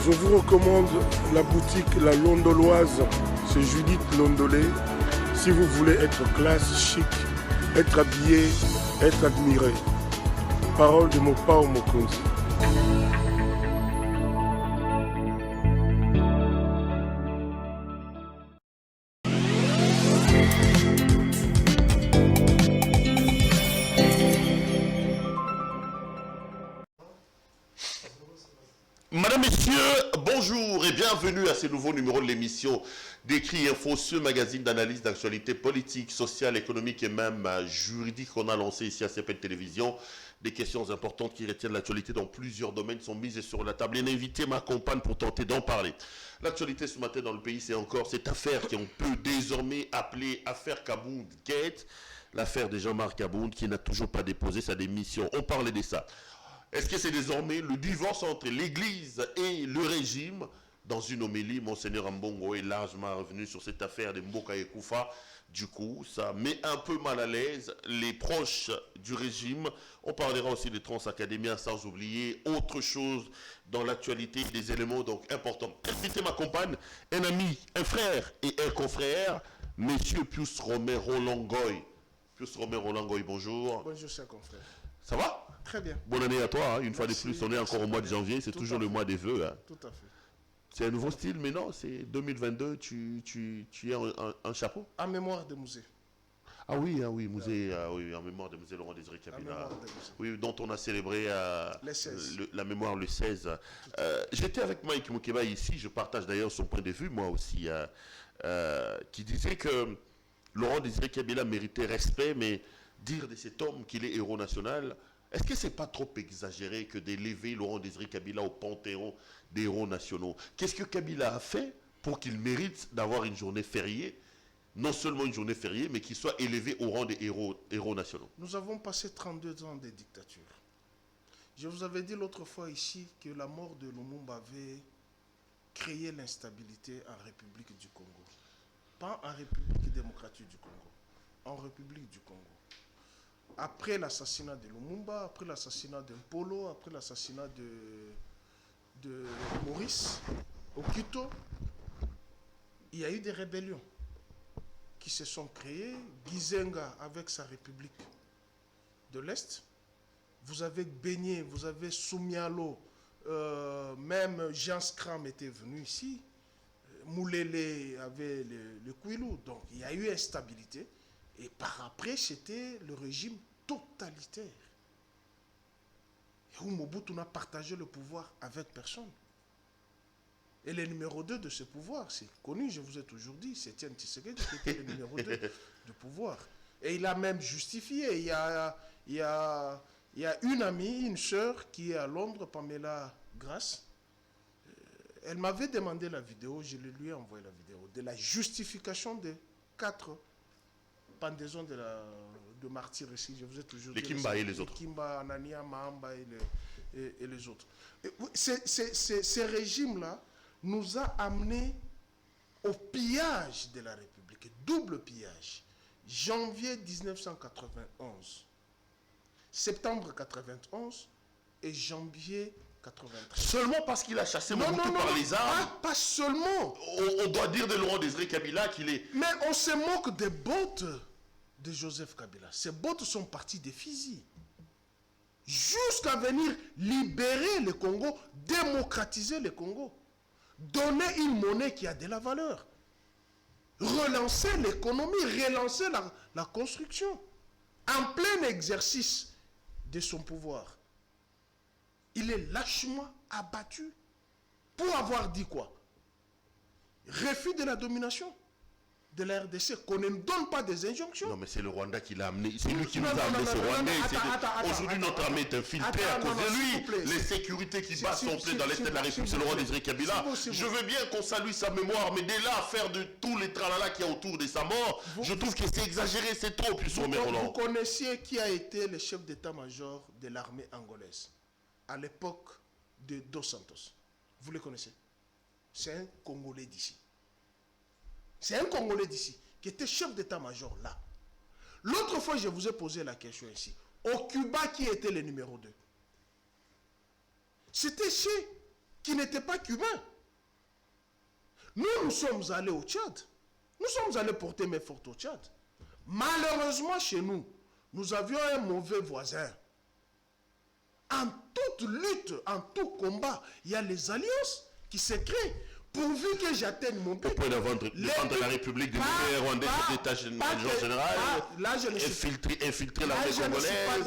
Je vous recommande la boutique La Londoloise, c'est Judith Londolé. Si vous voulez être classe, chic, être habillé, être admiré. Parole de Mopao Mokonzi. Madame, Messieurs, bonjour et bienvenue à ce nouveau numéro de l'émission d'Écrit Info, ce magazine d'analyse d'actualité politique, sociale, économique et même juridique qu'on a lancé ici à CPN Télévision. Des questions importantes qui retiennent l'actualité dans plusieurs domaines sont mises sur la table. Et un invité m'accompagne pour tenter d'en parler. L'actualité ce matin dans le pays, c'est encore cette affaire qu'on peut désormais appeler affaire Kabound Gate, l'affaire de Jean-Marc Kabound qui n'a toujours pas déposé sa démission. On parlait de ça. Est-ce que c'est désormais le divorce entre l'Église et le régime? Dans une homélie, Monseigneur Ambongo est largement revenu sur cette affaire de Mboka et Koufa. Du coup, ça met un peu mal à l'aise les proches du régime. On parlera aussi des Transacadémiens, sans oublier autre chose dans l'actualité, des éléments donc importants. Invité m'accompagne, un ami, un frère et un confrère, Monsieur Pius Romero Longoy. Pius Romero Longoy, bonjour. Bonjour, cher confrère. Ça va? Très bien. Bonne année à toi, hein. Une fois de Merci, plus, on est encore au mois de janvier, c'est toujours le mois des vœux. Hein. Tout à fait. C'est un nouveau style, mais non, c'est 2022, tu es un chapeau. En mémoire de musée. Ah oui, musée, oui, en mémoire de musée Laurent Désiré Kabila. Oui, dont on a célébré la mémoire le 16. J'étais avec Mike Moukeba ici, je partage d'ailleurs son point de vue, moi aussi, qui disait que Laurent Désiré Kabila méritait respect, mais dire de cet homme qu'il est héros national, est-ce que ce n'est pas trop exagéré que d'élever Laurent Désiré Kabila au panthéon des héros nationaux? Qu'est-ce que Kabila a fait pour qu'il mérite d'avoir une journée fériée? Non seulement une journée fériée, mais qu'il soit élevé au rang des héros nationaux. Nous avons passé 32 ans de dictature. Je vous avais dit l'autre fois ici que la mort de Lumumba avait créé l'instabilité en République du Congo. Pas en République démocratique du Congo, en République du Congo. Après l'assassinat de Lumumba, après l'assassinat d'Mpolo, après l'assassinat de Maurice au Quito, il y a eu des rébellions qui se sont créées. Gizenga avec sa République de l'Est. Vous avez Beignet, vous avez Soumialo, même Jean Scram était venu ici. Moulele avait le Kouilou. Donc il y a eu instabilité. Et par après, c'était le régime totalitaire. Et où Mobutu n'a partagé le pouvoir avec personne. Et le numéro 2 de ce pouvoir, c'est connu, je vous ai toujours dit, c'est Étienne Tshisekedi qui était le numéro 2 du pouvoir. Et il a même justifié. Il y a une amie, une sœur qui est à Londres, Pamela Grasse. Elle m'avait demandé la vidéo, je lui ai envoyé la vidéo, de la justification des 4 pendaisons de martyrs ici, je vous ai toujours dit. Les Kimba et les autres. Les Kimba, Anania, Mahamba et les autres. Ces régimes-là nous a amenés au pillage de la République, double pillage. Janvier 1991, septembre 91 et janvier 93. Seulement parce qu'il a chassé Mobutu par les armes. Pas seulement. On doit dire de Laurent Désiré Kabila qu'il est... Mais on se moque des bottes de Joseph Kabila. Ces bottes sont parties des fusils. Jusqu'à venir libérer le Congo, démocratiser le Congo. Donner une monnaie qui a de la valeur. Relancer l'économie, relancer la construction. En plein exercice de son pouvoir. Il est lâchement abattu. Pour avoir dit quoi? Refus de la domination de la RDC, qu'on ne donne pas des injonctions. Non, mais c'est le Rwanda qui l'a amené. C'est lui qui nous a amené ce Rwandais. Aujourd'hui, notre armée est infiltrée à cause de lui. Les sécurités qui battent son plein dans l'Est de la République, c'est le Laurent Désiré Kabila. Je veux bien qu'on salue sa mémoire, mais dès là, faire de tous les tralala qu'il y a autour de sa mort, je trouve que c'est exagéré, c'est trop, puis Vous connaissiez qui a été le chef d'état-major de l'armée angolaise à l'époque de Dos Santos? Vous le connaissez? C'est un Congolais d'ici. C'est un Congolais d'ici qui était chef d'état-major là. L'autre fois, je vous ai posé la question ici. Au Cuba, qui était le numéro 2? C'était chez qui n'était pas cubain. Nous sommes allés au Tchad. Nous sommes allés porter main forte au Tchad. Malheureusement, chez nous, nous avions un mauvais voisin. En toute lutte, en tout combat, il y a les alliances qui se créent. Pourvu que j'atteigne mon but. Au point de vendre la République du Niger, rwandais, l'état-major général, là, je ne suis infiltrer l'armée congolaise.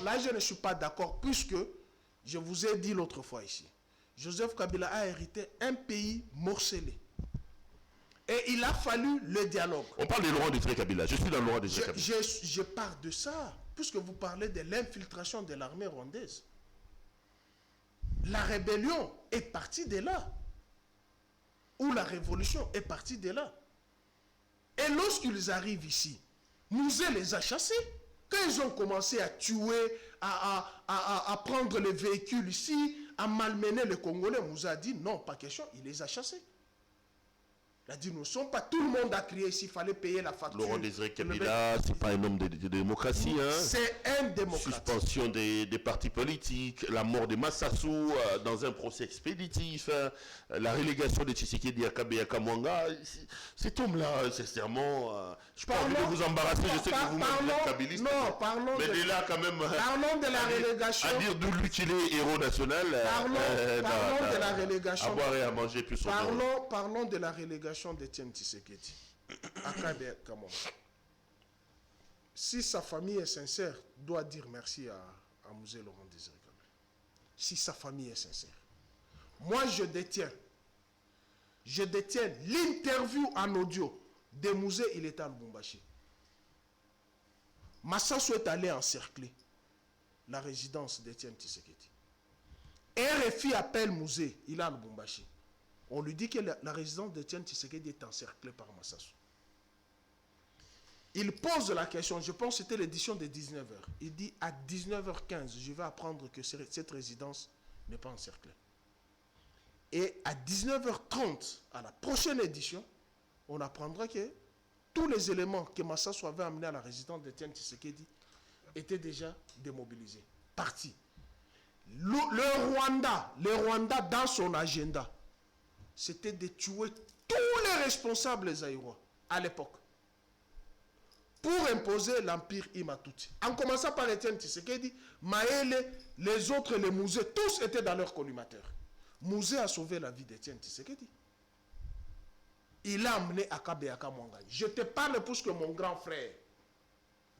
Là, je ne suis pas d'accord, puisque je vous ai dit l'autre fois ici, Joseph Kabila a hérité un pays morcelé. Et il a fallu le dialogue. On parle de Laurent Désiré Kabila. Je suis dans Laurent Désiré Kabila. Je parle de ça, puisque vous parlez de l'infiltration de l'armée rwandaise. La rébellion est partie de là. Ou la révolution est partie de là. Et lorsqu'ils arrivent ici, Mouzé les a chassés. Quand ils ont commencé à tuer, à prendre les véhicules ici, à malmener les Congolais, Mouzé a dit non, pas question, il les a chassés. Il a dit, nous ne sommes pas, tout le monde a crié s'il fallait payer la facture. Laurent Désiré Kabila, ce n'est pas un homme de démocratie. Hein. C'est un démocrate. Suspension des partis politiques, la mort de Massassou dans un procès expéditif, la relégation de Tshisekedi à Kabeyaka Mwanga. Cet homme-là, sincèrement, je n'ai pas envie de vous embarrasser, je sais que vous-même êtes kabiliste. Non, parlons mais de là quand même. Parlons de la relégation. À dire d'où lui qu'il est héros national. Parlons de la relégation. À boire et à manger plus Parlons de la relégation d'Étienne Tshisekedi. Si sa famille est sincère, doit dire merci à Mouzé Laurent Désiré Kabila. Si sa famille est sincère. Moi, je détiens l'interview en audio de Mouzé, il était à Lubumbashi. Massassou est allé encercler la résidence d'Étienne Tshisekedi. RFI appelle Mouzé, il est à Lubumbashi. On lui dit que la résidence d'Étienne Tshisekedi est encerclée par Massassou. Il pose la question, je pense que c'était l'édition de 19h. Il dit à 19h15, je vais apprendre que cette résidence n'est pas encerclée. Et à 19h30, à la prochaine édition, on apprendra que tous les éléments que Massassou avait amenés à la résidence d'Étienne Tshisekedi étaient déjà démobilisés, partis. Le Rwanda, dans son agenda, c'était de tuer tous les responsables zaïrois à l'époque pour imposer l'empire Imatuti. En commençant par Étienne Tshisekedi, Maëlé, les autres, les Mouzé, tous étaient dans leur collimateur. Mouzé a sauvé la vie d'Étienne Tshisekedi. Il l'a amené à Kabeyaka Mwanga. Je te parle parce que mon grand frère,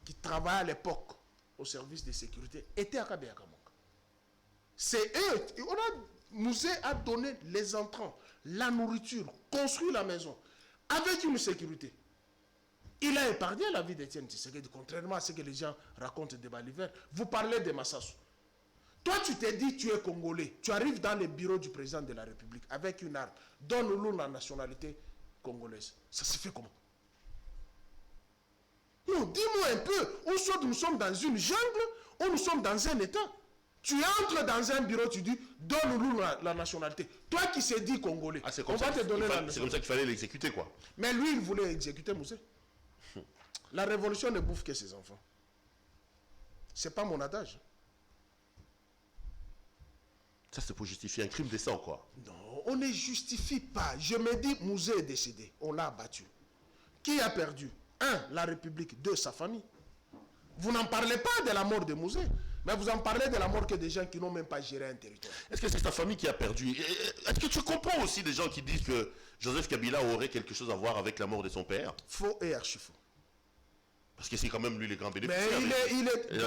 qui travaillait à l'époque au service de sécurité, était à Kabeyaka Mwanga. C'est eux. Mouzé a donné les entrants, la nourriture, construit la maison, avec une sécurité. Il a épargné la vie d'Étienne Tshisekedi, contrairement à ce que les gens racontent de Baliver. Vous parlez de Massassou. Toi, tu t'es dit, tu es Congolais. Tu arrives dans le bureau du président de la République avec une arme. Donne-nous la nationalité congolaise. Ça se fait comment? Non, dis-moi un peu. Ou soit nous sommes dans une jungle, ou nous sommes dans un État. Tu entres dans un bureau, tu dis, donne-nous la nationalité. Toi qui s'est dit Congolais, on va te donner la nationalité. C'est comme ça qu'il fallait l'exécuter, quoi. Mais lui, il voulait exécuter Mouzé. La révolution ne bouffe que ses enfants. Ce n'est pas mon adage. Ça, c'est pour justifier un crime décent, quoi. Non, on ne justifie pas. Je me dis, Mouzé est décédé. On l'a abattu. Qui a perdu? 1, la République. 2, sa famille. Vous n'en parlez pas de la mort de Mouzé, mais vous en parlez de la mort que des gens qui n'ont même pas géré un territoire. Est-ce que c'est sa famille qui a perdu? Est-ce que tu comprends aussi des gens qui disent que Joseph Kabila aurait quelque chose à voir avec la mort de son père? Faux et archi-faux. Parce que c'est quand même lui le grand bénéficiaire. Mais il est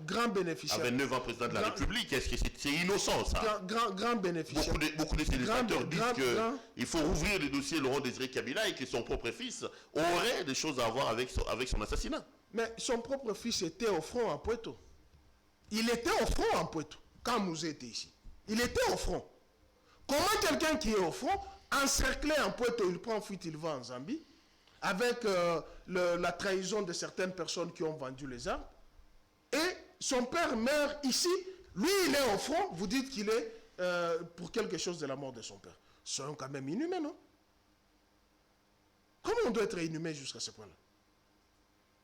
grand bénéficiaire. Avec 9 ans président de la République, est-ce que c'est innocent, ça? Grand bénéficiaire. Beaucoup de sénateurs disent qu'il faut rouvrir le dossier Laurent Désiré Kabila et que son propre fils aurait des choses à voir avec son assassinat. Mais son propre fils était au front en Poitou. Il était au front en Poitou quand Mouzé était ici. Il était au front. Comment quelqu'un qui est au front, encerclé en Poitou, il prend fuite, il va en Zambie, avec la trahison de certaines personnes qui ont vendu les armes, et son père meurt ici, lui il est au front, vous dites qu'il est pour quelque chose de la mort de son père. Soyons quand même inhumains, non? Comment on doit être inhumain jusqu'à ce point-là?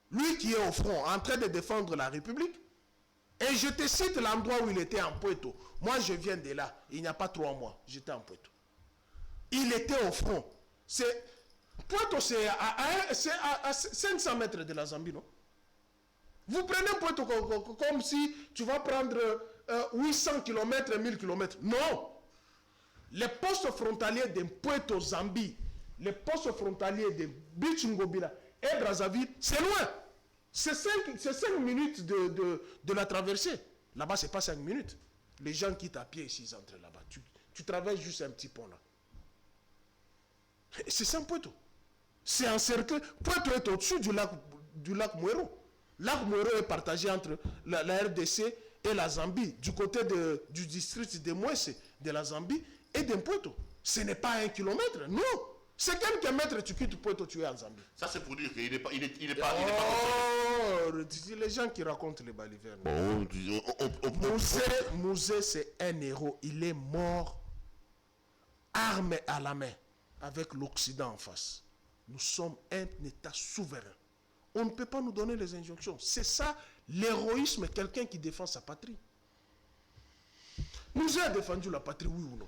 Lui qui est au front, en train de défendre la République, Et je te cite l'endroit où il était en Poitou. Moi, je viens de là. Il n'y a pas 3 mois. J'étais en Poitou. Il était au front. Poitou, c'est à 500 mètres de la Zambie, non? Vous prenez Poitou comme si tu vas prendre 800 km, 1000 km. Non. Les postes frontaliers de Poitou, Zambie, les postes frontaliers de Bichungobila et Brazzaville, c'est loin. C'est 5 minutes de la traversée. Là-bas, ce n'est pas 5 minutes. Les gens quittent à pied ici, ils entrent là-bas. Tu traverses juste un petit pont là. C'est ça Poitou. C'est encerclé. Poitou est au-dessus du lac Mouero. Lac Mouero est partagé entre la RDC et la Zambie, du côté du district de Mouesse, de la Zambie et de Poitou. Ce n'est pas 1 kilomètre, non. C'est quelques mètres, tu quittes Poitou, tu es en Zambie. Ça, c'est pour dire qu'il n'est pas... Les gens qui racontent les balivernes. Bon, Mouzé, c'est un héros. Il est mort, arme à la main, avec l'Occident en face. Nous sommes un État souverain. On ne peut pas nous donner les injonctions. C'est ça, l'héroïsme, quelqu'un qui défend sa patrie. Mouzé a défendu la patrie, oui ou non?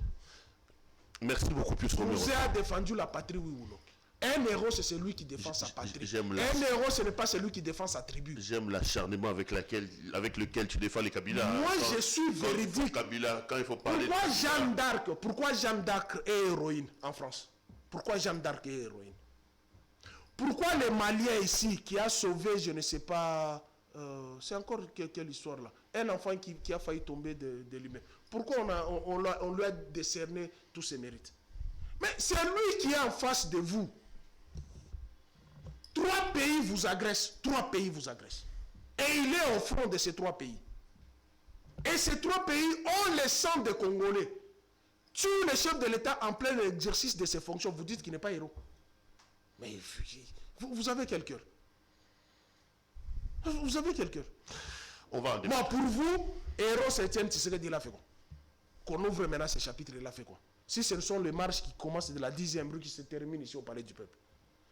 Merci beaucoup, plus Romero. Mouzé a défendu la patrie, oui ou non? Un héros, c'est celui qui défend sa patrie. Un héros, ce n'est pas celui qui défend sa tribu. J'aime l'acharnement avec lequel tu défends les Kabila. Moi, je suis véridique. Kabila, quand il faut parler... Pourquoi Jeanne d'Arc est héroïne en France? Pourquoi Jeanne d'Arc est héroïne? Pourquoi les Maliens ici, qui a sauvé, je ne sais pas... c'est encore quelle histoire là? Un enfant qui a failli tomber de lui-même. Pourquoi on lui a décerné tous ses mérites? Mais c'est lui qui est en face de vous. 3 pays vous agressent. 3 pays vous agressent. Et il est au front de ces 3 pays. Et ces 3 pays ont le sang des Congolais. Tue le chef de l'État en plein exercice de ses fonctions. Vous dites qu'il n'est pas héros. Mais vous avez quel cœur? Vous avez quel cœur? Moi, pour vous, héros, c'est Etienne Tshisekedi, il a fait quoi? Qu'on ouvre maintenant ce chapitre, il a fait quoi? Si ce sont les marches qui commencent de la 10e rue qui se terminent ici au Palais du Peuple.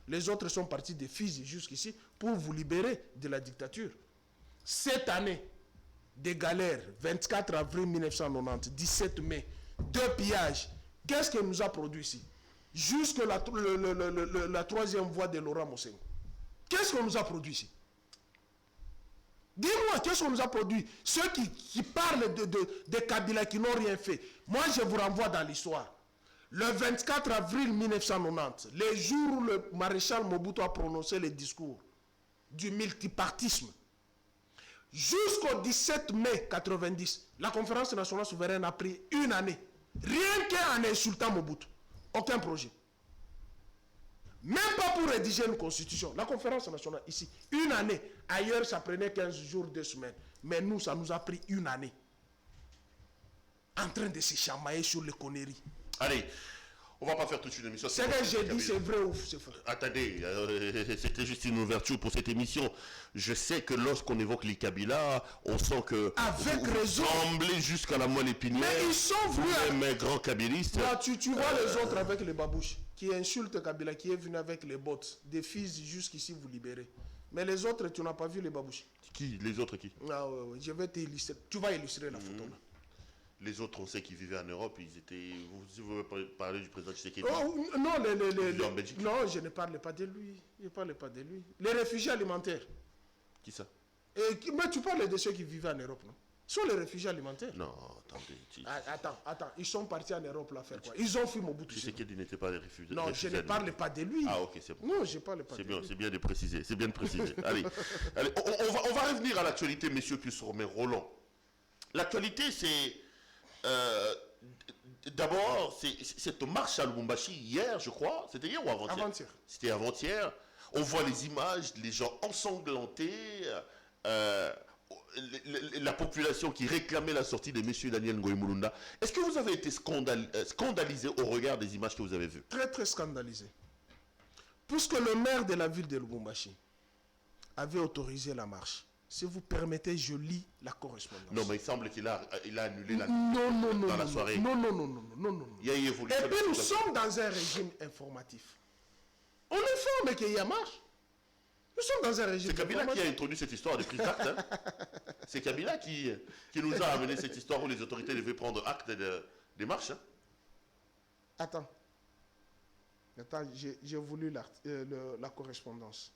Les autres sont partis de Fizi jusqu'ici pour vous libérer de la dictature. Cette année, des galères, 24 avril 1990, 17 mai, 2 pillages. Qu'est-ce que nous a produit ici? Jusque la 3e voie de Laurent Mosengo. Qu'est-ce qu'on nous a produit ici? Dis-moi, qu'est-ce qu'on nous a produit? Ceux qui parlent de Kabila qui n'ont rien fait. Moi, je vous renvoie dans l'histoire. Le 24 avril 1990, le jour où le maréchal Mobutu a prononcé le discours du multipartisme, jusqu'au 17 mai 1990, la conférence nationale souveraine a pris 1 année. Rien qu'en insultant Mobutu. Aucun projet. Même pas pour rédiger une constitution. La conférence nationale, ici, 1 année. Ailleurs, ça prenait 15 jours, 2 semaines. Mais nous, ça nous a pris 1 année. En train de se chamailler sur les conneries. Allez, on va pas faire toute une émission. C'est que j'ai dit, c'est vrai ou c'est faux? Attendez, c'était juste une ouverture pour cette émission. Je sais que lorsqu'on évoque les Kabila, on sent que avec vous raison, tremblez jusqu'à la moelle épinière. Mais ils sont venus. Mes grands kabylistes. Là, tu vois les autres avec les babouches qui insultent Kabila, qui est venu avec les bottes, des fils jusqu'ici vous libérez. Mais les autres, tu n'as pas vu les babouches. Qui? Les autres qui? Ah ouais, je vais t'illustrer. Tu vas illustrer la photo là. Les autres, on sait qu'ils vivaient en Europe, ils étaient... Si vous voulez parler du président Tshisekedi. Oh, non, en Belgique. Non, je ne parle pas de lui. Je ne parle pas de lui. Les réfugiés alimentaires. Qui ça? Mais tu parles de ceux qui vivaient en Europe, non? Ce sont les réfugiés alimentaires. Non, attendez. Attends. Ils sont partis en Europe là faire quoi? Ils ont fui Mobutu. Tshisekedi n'était pas des réfugiés. Non, je ne parle pas de lui. Ah, ok, c'est bon. Non, je ne parle pas de lui. C'est bien de préciser. C'est bien de préciser. Allez, on va revenir à l'actualité, messieurs Pius-Romain Roland. L'actualité, c'est... D'abord, cette marche à Lubumbashi hier, je crois. C'était hier ou avant-hier? Avant-hier. C'était avant-hier. On voit les images, les gens ensanglantés, la population qui réclamait la sortie de M. Daniel Ngoï Mulunda. Est-ce que vous avez été scandalisé au regard des images que vous avez vues? Très, très scandalisé. Puisque le maire de la ville de Lubumbashi avait autorisé la marche. Si vous permettez, je lis la correspondance. Non, mais il semble qu'il a annulé la dans la soirée. Non. Il y a eu évolution. Et puis nous sommes dans un régime informatif. On informe qu'il y a marche. Nous sommes dans un régime. C'est Kabila qui a introduit cette histoire de prise d'acte. Hein. C'est Kabila qui nous a amené cette histoire où les autorités devaient prendre acte des marches. Hein. Attends, j'ai voulu la correspondance.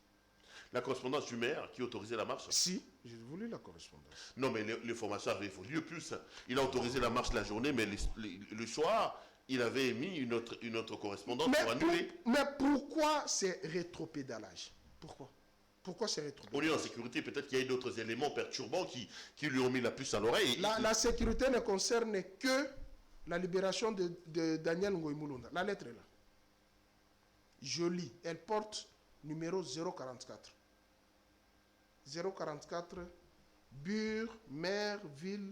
La correspondance du maire qui autorisait la marche? Si, j'ai voulu la correspondance. Non, mais l'information avait évolué plus. Il a autorisé la marche la journée, mais le soir, il avait émis une autre correspondance pour annuler. Mais pourquoi c'est rétropédalage? Pourquoi c'est rétropédalage? On est en sécurité, peut-être qu'il y a eu d'autres éléments perturbants qui lui ont mis la puce à l'oreille. La sécurité ne concerne que la libération de Daniel Ngoï Mulunda. La lettre est là. Je lis. Elle porte numéro 044. 044, Bure, maire, ville,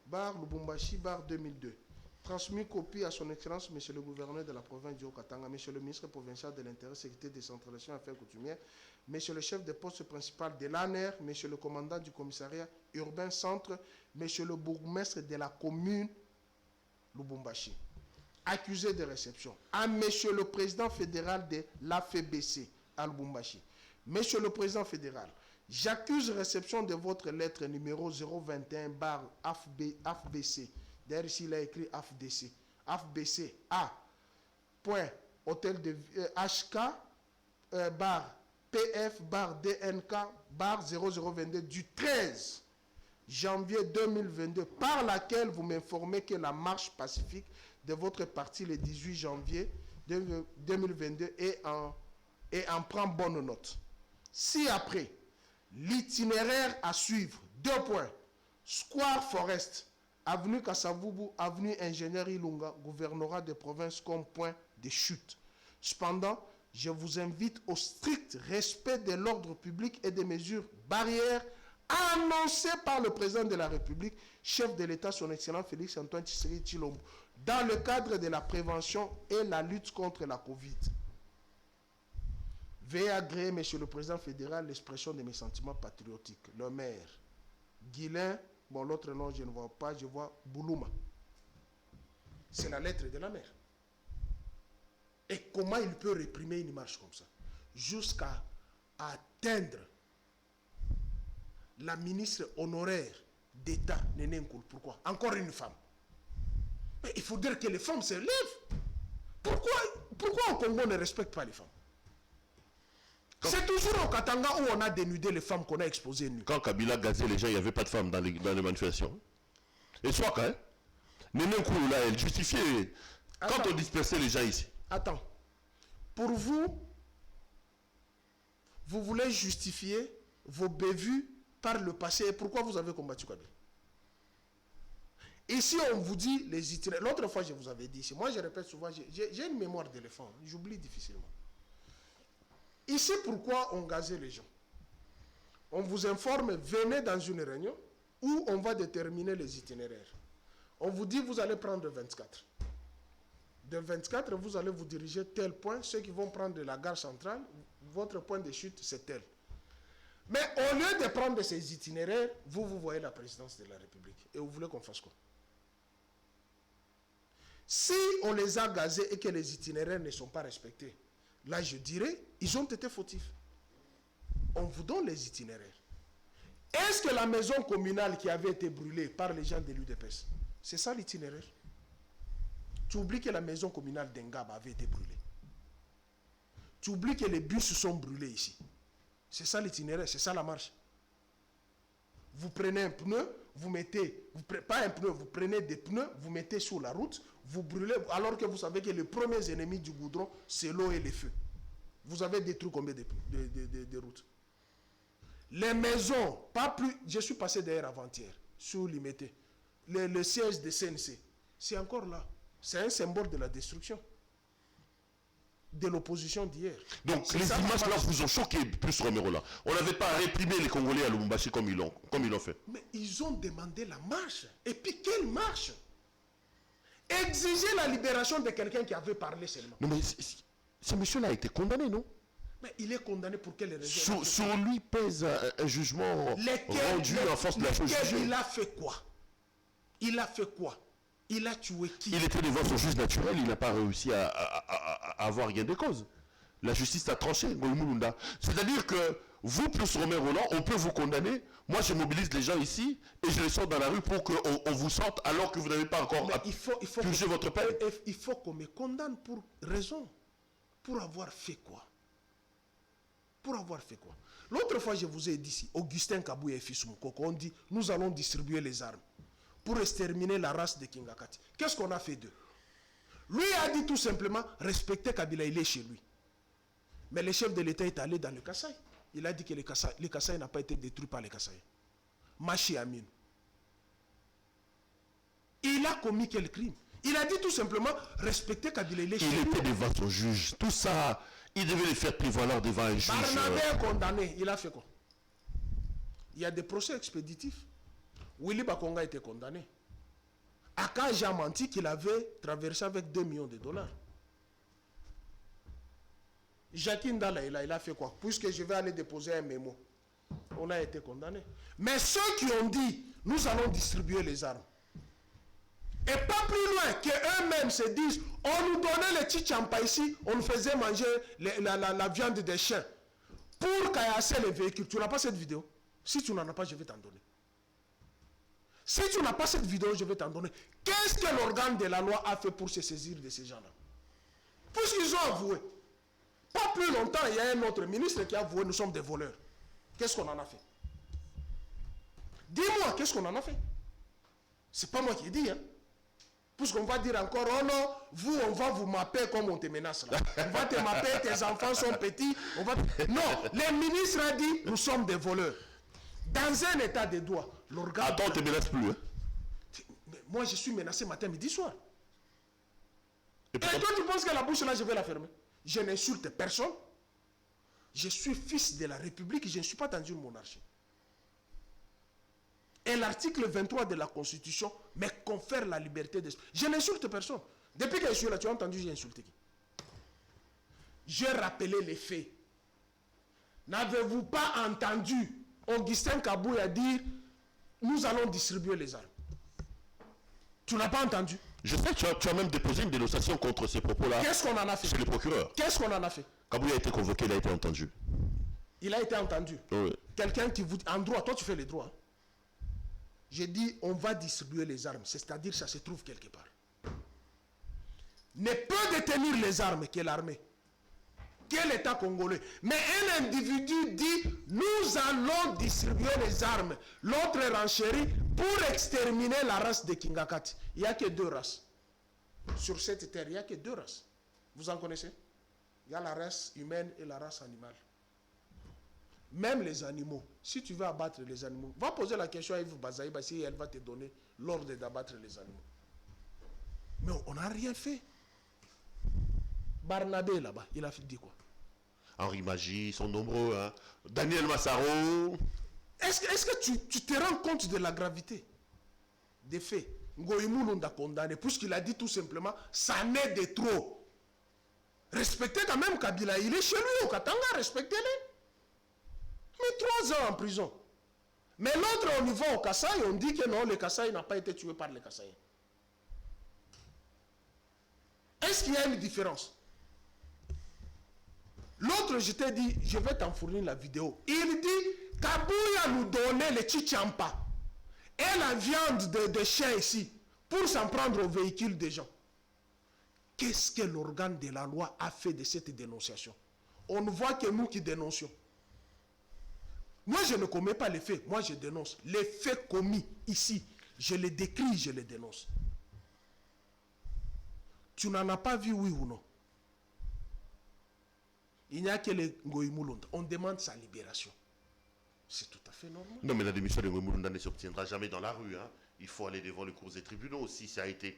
bar, Lubumbashi, bar 2002. Transmis copie à son excellence, monsieur le gouverneur de la province du Haut-Katanga, monsieur le ministre provincial de l'Intérieur, sécurité, décentralisation, affaires coutumières, monsieur le chef de poste principal de l'ANER, monsieur le commandant du commissariat urbain centre, monsieur le bourgmestre de la commune Lubumbashi. Accusé de réception à monsieur le président fédéral de l'AFBC à Lubumbashi. Monsieur le président fédéral, j'accuse réception de votre lettre numéro 021 bar AFBC. D'ailleurs, ici, il a écrit AFDC. AFBC A. Point. Hôtel de HK bar PF bar DNK bar 0022 du 13 janvier 2022, par laquelle vous m'informez que la marche pacifique de votre parti le 18 janvier 2022 et en prend bonne note. Si après, l'itinéraire à suivre, 2 points, Square Forest, avenue Kassavubu, avenue Ingénieur Ilunga, gouvernorat de province comme point de chute. Cependant, je vous invite au strict respect de l'ordre public et des mesures barrières annoncées par le président de la République, chef de l'État, son excellent Félix Antoine Tshisekedi Tshilombo, dans le cadre de la prévention et la lutte contre la Covid. Veuillez agréer, monsieur le président fédéral, l'expression de mes sentiments patriotiques. Le maire, Guilain, bon, l'autre nom, je ne vois pas, je vois Boulouma. C'est la lettre de la mère. Et comment il peut réprimer une marche comme ça? Jusqu'à atteindre la ministre honoraire d'État, Néné Nkoul. Pourquoi? Encore une femme. Mais il faut dire que les femmes se lèvent. Pourquoi au Congo ne respecte pas les femmes? C'est toujours au Katanga où on a dénudé les femmes qu'on a exposées nues. Quand Kabila gazait les gens, il n'y avait pas de femmes dans les manifestations. Et soit quand même, Néné Nkoulou, là, elle justifiait. Quand on dispersait les gens ici. Attends. Pour vous, vous voulez justifier vos bévues par le passé. Et pourquoi vous avez combattu Kabila? Ici, on vous dit les itinéraires. L'autre fois, je vous avais dit ici. Moi, je répète souvent, j'ai une mémoire d'éléphant. J'oublie difficilement. Ici, pourquoi on gazait les gens? On vous informe, venez dans une réunion où on va déterminer les itinéraires. On vous dit, vous allez prendre 24. De 24, vous allez vous diriger tel point. Ceux qui vont prendre de la gare centrale, votre point de chute, c'est tel. Mais au lieu de prendre ces itinéraires, vous voyez la présidence de la République. Et vous voulez qu'on fasse quoi? Si on les a gazés et que les itinéraires ne sont pas respectés, là, je dirais, ils ont été fautifs. On vous donne les itinéraires. Est-ce que la maison communale qui avait été brûlée par les gens de l'UDPS, c'est ça l'itinéraire? Tu oublies que la maison communale d'Engab avait été brûlée. Tu oublies que les bus sont brûlés ici. C'est ça l'itinéraire, c'est ça la marche. Vous prenez un pneu, vous mettez, pas un pneu, vous prenez des pneus, vous mettez sur la route, vous brûlez, alors que vous savez que les premiers ennemis du goudron, c'est l'eau et les feux. Vous avez détruit combien de routes? Les maisons, pas plus, je suis passé d'ailleurs avant-hier, sur Limité, le siège de CNC, c'est encore là. C'est un symbole de la destruction de l'opposition d'hier. Donc les images là vous ont choqué plus Romero là. On n'avait pas réprimé les Congolais à Lubumbashi comme ils l'ont fait. Mais ils ont demandé la marche. Et puis quelle marche? Exiger la libération de quelqu'un qui avait parlé seulement. Non mais ce monsieur-là a été condamné, non? Mais il est condamné pour quelle raison? Sur lui pèse un jugement rendu en force de la chose jugée. Il a fait quoi? Il a fait quoi? Il a tué qui? Il était devant son juge naturel, il n'a pas réussi à avoir gain de cause. La justice a tranché, Ngoï Mulunda. C'est-à-dire que vous plus Romain Roland, on peut vous condamner. Moi, je mobilise les gens ici et je les sors dans la rue pour qu'on vous sorte alors que vous n'avez pas encore purgé votre peine. Il faut qu'on me condamne pour raison. Pour avoir fait quoi? Pour avoir fait quoi? L'autre fois, je vous ai dit ici, Augustin Kabouya et fils Moukoko, on dit, nous allons distribuer les armes pour exterminer la race de Kingakati. Qu'est-ce qu'on a fait d'eux? Lui a dit tout simplement, respectez Kabila, il est chez lui. Mais le chef de l'État est allé dans le Kasaï. Il a dit que le Kasaï n'a pas été détruit par les Kasaï. Machi Amin. Il a commis quel crime? Il a dit tout simplement, respectez Kabila, il est chez lui. Il était devant son juge. Tout ça, il devait le faire prévaloir devant un juge. Barnabé est condamné. Il a fait quoi? Il y a des procès expéditifs. Willy Bakonga a été condamné. Akaja a menti qu'il avait traversé avec 2 millions de dollars. Jacqueline Dalla, il a fait quoi? Puisque je vais aller déposer un mémo. On a été condamné. Mais ceux qui ont dit, nous allons distribuer les armes. Et pas plus loin qu'eux-mêmes se disent, on nous donnait les tchichampa ici, on nous faisait manger la viande des chiens. Pour caillasser les véhicules. Tu n'as pas cette vidéo? Si tu n'en as pas, je vais t'en donner. Si tu n'as pas cette vidéo, je vais t'en donner. Qu'est-ce que l'organe de la loi a fait pour se saisir de ces gens-là? Puisqu'ils ont avoué. Pas plus longtemps, il y a un autre ministre qui a avoué, nous sommes des voleurs. Qu'est-ce qu'on en a fait? Dis-moi, qu'est-ce qu'on en a fait? C'est pas moi qui ai dit, hein. Puisqu'on va dire encore, oh non, vous, on va vous mapper comme on te menace là. On va te mapper, tes enfants sont petits. Non, le ministre a dit, nous sommes des voleurs. Dans un état de droit, l'organe... Attends, on ne te menace plus, hein? Moi, je suis menacé matin, midi, soir. Et toi, tu penses que la bouche là, je vais la fermer? Je n'insulte personne. Je suis fils de la République, je ne suis pas dans une monarchie. Et l'article 23 de la Constitution me confère la liberté d'esprit. Je n'insulte personne. Depuis que je suis là, tu as entendu, j'ai insulté qui? J'ai rappelé les faits. N'avez-vous pas entendu Augustin Kabouya dire, nous allons distribuer les armes? Tu n'as pas entendu? Je sais que tu as même déposé une dénonciation contre ces propos-là. Qu'est-ce qu'on en a fait? C'est le procureur. Qu'est-ce qu'on en a fait? Kabouya a été convoqué, il a été entendu. Il a été entendu. Oui. Quelqu'un qui vous... En droit, toi tu fais les droits. J'ai dit, on va distribuer les armes. C'est-à-dire, ça se trouve quelque part. Ne peut détenir les armes qu'est l'armée. Qu'est l'État congolais. Mais un individu dit, nous allons distribuer les armes. L'autre renchérit pour exterminer la race de Kingakati. Il n'y a que 2 races. Sur cette terre, il n'y a que 2 races. Vous en connaissez? Il y a la race humaine et la race animale. Même les animaux, si tu veux abattre les animaux, va poser la question à Yves Bazaïba si elle va te donner l'ordre d'abattre les animaux. Mais on n'a rien fait. Barnabé là-bas, il a dit quoi? Henri Magie, ils sont nombreux, hein. Daniel Massaro. Est-ce que tu te rends compte de la gravité des faits? Ngoïmoulou l'a condamné, puisqu'il a dit tout simplement, ça n'est de trop. Respectez quand même Kabila, il est chez lui au Katanga, respectez-le. Mais 3 ans en prison. Mais l'autre au niveau au Kasaï, on dit que non, le Kasaï n'a pas été tué par les Kasaïens. Est-ce qu'il y a une différence? L'autre, je t'ai dit, je vais t'en fournir la vidéo. Il dit, Kabouya nous donnait le chichampa et la viande de chien ici pour s'en prendre au véhicule des gens. Qu'est-ce que l'organe de la loi a fait de cette dénonciation? On ne voit que nous qui dénoncions. Moi, je ne commets pas les faits. Moi, je dénonce. Les faits commis ici, je les décris, je les dénonce. Tu n'en as pas vu, oui ou non? Il n'y a que les Ngoïmoulunda. On demande sa libération. C'est tout à fait normal. Non, mais la démission de Ngoïmoulunda ne s'obtiendra jamais dans la rue, hein. Il faut aller devant les cours des tribunaux. Si ça a été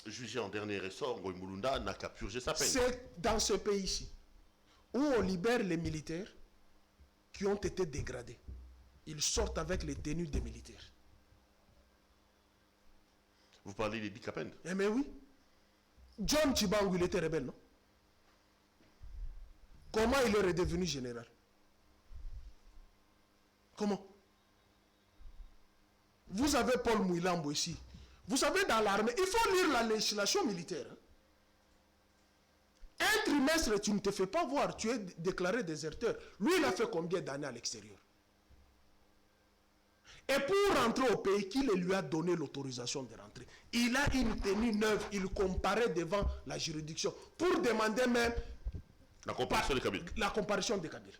jugé en dernier ressort, Ngoïmoulunda n'a qu'à purger sa peine. C'est dans ce pays-ci où on libère les militaires qui ont été dégradés. Ils sortent avec les tenues des militaires. Vous parlez des Dikapen? Eh mais oui. John Tchibangu, il était rebelle, non? Comment il est redevenu général? Comment? Vous avez Paul Mouilambo ici. Vous savez, dans l'armée, il faut lire la législation militaire. Hein? Être humain semestre, tu ne te fais pas voir, tu es déclaré déserteur. Lui, il a fait combien d'années à l'extérieur? Et pour rentrer au pays, qui lui a donné l'autorisation de rentrer? Il a une tenue neuve, il comparait devant la juridiction pour demander même la comparution de Kabila. La comparution de Kabila.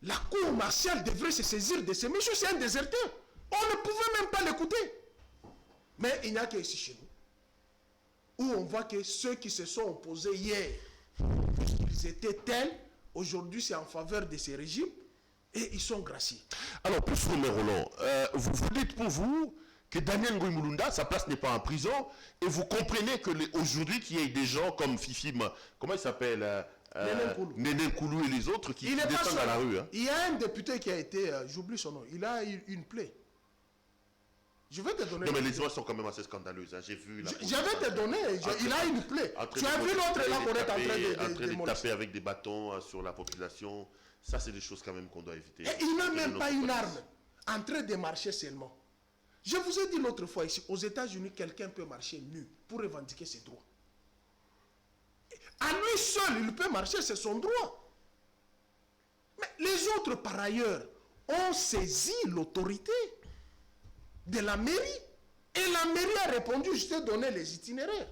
La cour martiale devrait se saisir de ces messieurs, c'est un déserteur. On ne pouvait même pas l'écouter. Mais il n'y a qu'ici chez nous, où on voit que ceux qui se sont opposés hier, ils étaient tels, aujourd'hui c'est en faveur de ces régimes, et ils sont graciés. Alors, plus Romain Roland, vous dites pour vous que Daniel Ngoï Mulunda, sa place n'est pas en prison, et vous comprenez que aujourd'hui, qu'il y ait des gens comme Fifi, comment il s'appelle Néné Koulou et les autres qui descendent à la rue. Hein. Il y a un député qui a été, j'oublie son nom, il a eu une plaie. Je vais te donner. Non, mais les images sont quand même assez scandaleuses. Hein. J'ai vu. Je vais te donner. Il a une plaie. Tu as vu l'autre là qu'on est en train de taper avec des bâtons sur la population. Ça, c'est des choses quand même qu'on doit éviter. Et il n'a même pas une arme. En train de marcher seulement. Je vous ai dit l'autre fois ici, aux États-Unis, quelqu'un peut marcher nu pour revendiquer ses droits. À lui seul, il peut marcher, c'est son droit. Mais les autres, par ailleurs, ont saisi l'autorité de la mairie. Et la mairie a répondu, je t'ai donné les itinéraires.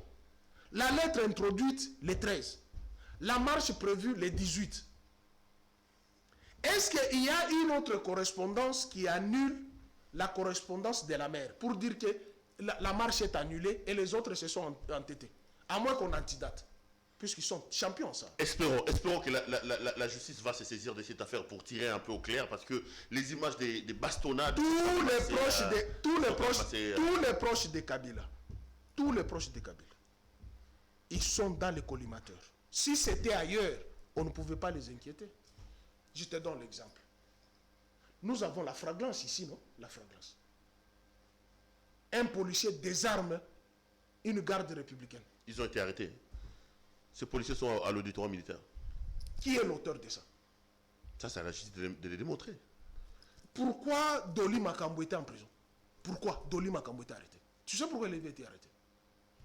La lettre introduite le 13. La marche prévue le 18. Est-ce qu'il y a une autre correspondance qui annule la correspondance de la maire pour dire que la marche est annulée et les autres se sont entêtés? À moins qu'on antidate. Puisqu'ils sont champions, ça. Espérons que la justice va se saisir de cette affaire pour tirer un peu au clair, parce que les images des bastonnades... Tous les proches de Kabila, ils sont dans les collimateurs. Si c'était ailleurs, on ne pouvait pas les inquiéter. Je te donne l'exemple. Nous avons la flagrance ici, non? La flagrance. Un policier désarme une garde républicaine. Ils ont été arrêtés. Ces policiers sont à l'auditoire militaire. Qui est l'auteur de ça? Ça, c'est à la justice de les démontrer. Pourquoi Dolly Makambo était en prison? Pourquoi Dolly Makambo était arrêté? Tu sais pourquoi il avait été arrêté?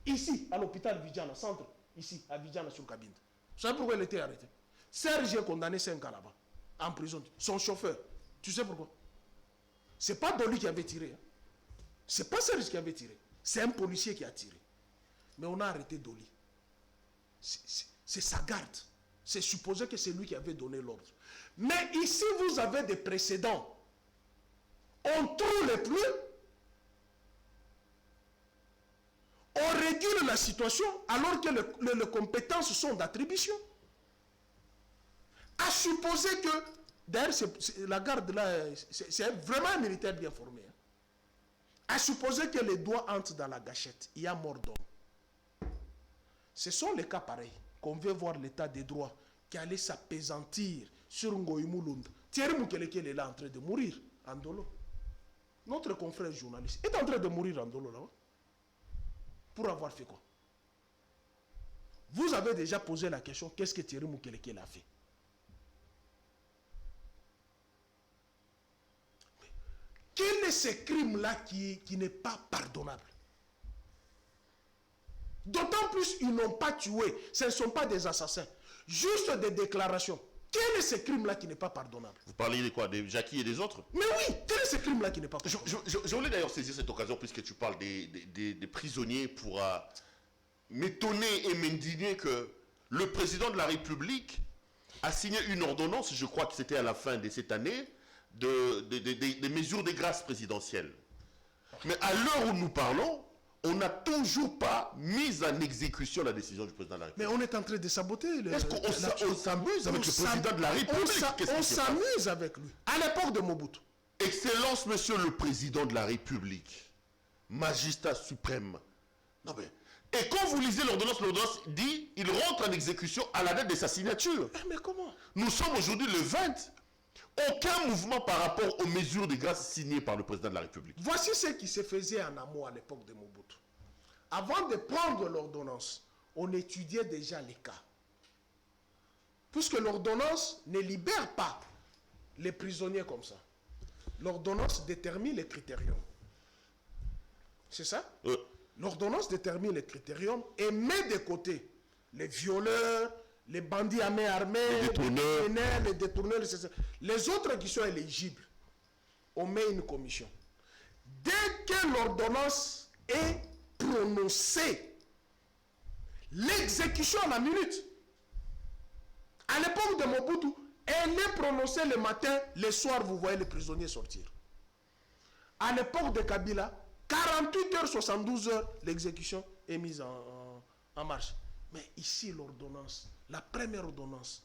Ici, à l'hôpital Vidjana, centre, ici, à Vidjana sur Kabinde. Tu sais pourquoi il était arrêté? Serge est condamné 5 ans là-bas, en prison. Son chauffeur. Tu sais pourquoi? C'est pas Dolly qui avait tiré. Hein. C'est pas Serge qui avait tiré. C'est un policier qui a tiré. Mais on a arrêté Dolly. C'est sa garde. C'est supposé que c'est lui qui avait donné l'ordre. Mais ici, vous avez des précédents. On trouve les plus. On régule la situation alors que les compétences sont d'attribution. À supposer que, d'ailleurs, la garde là, c'est vraiment un militaire bien formé. Hein. À supposer que les doigts entrent dans la gâchette, il y a mort d'homme. Ce sont les cas pareils qu'on veut voir l'état des droits qui allait s'apaisantir sur Ngoï Mulunda. Thierry Moukeleke est là en train de mourir en Dolo. Notre confrère journaliste est en train de mourir en Dolo là. Pour avoir fait quoi? Vous avez déjà posé la question, qu'est-ce que Thierry Moukeleke a fait? Mais quel est ce crime-là qui n'est pas pardonnable? D'autant plus, ils n'ont pas tué. Ce ne sont pas des assassins. Juste des déclarations. Quel est ce crime-là qui n'est pas pardonnable? Vous parlez de quoi? Des Jackie et des autres? Mais oui, quel est ce crime-là qui n'est pas pardonnable? Je voulais d'ailleurs saisir cette occasion, puisque tu parles des prisonniers, pour m'étonner et m'indigner que le président de la République a signé une ordonnance, je crois que c'était à la fin de cette année, des mesures de grâce présidentielles. Mais à l'heure où nous parlons, on n'a toujours pas mis en exécution la décision du président de la République. Mais on est en train de saboter. Est-ce qu'on s'amuse avec le président de la République? On s'amuse avec lui. À l'époque de Mobutu. Excellence, monsieur le président de la République, magistrat suprême. Non mais, et quand vous lisez l'ordonnance dit il rentre en exécution à la date de sa signature. Mais comment? Nous sommes aujourd'hui le 20. Aucun mouvement par rapport aux mesures de grâce signées par le président de la République. Voici ce qui se faisait en amont à l'époque de Mobutu. Avant de prendre l'ordonnance, on étudiait déjà les cas. Puisque l'ordonnance ne libère pas les prisonniers comme ça. L'ordonnance détermine les critériums. C'est ça? L'ordonnance détermine les critériums et met de côté les violeurs, les bandits à main armée, les détourneurs, les autres qui sont éligibles, on met une commission. Dès que l'ordonnance est prononcée, l'exécution à la minute. À l'époque de Mobutu, elle est prononcée le matin, le soir, vous voyez les prisonniers sortir. À l'époque de Kabila, 48 heures, 72 heures, l'exécution est mise en marche. Mais ici, l'ordonnance, la première ordonnance,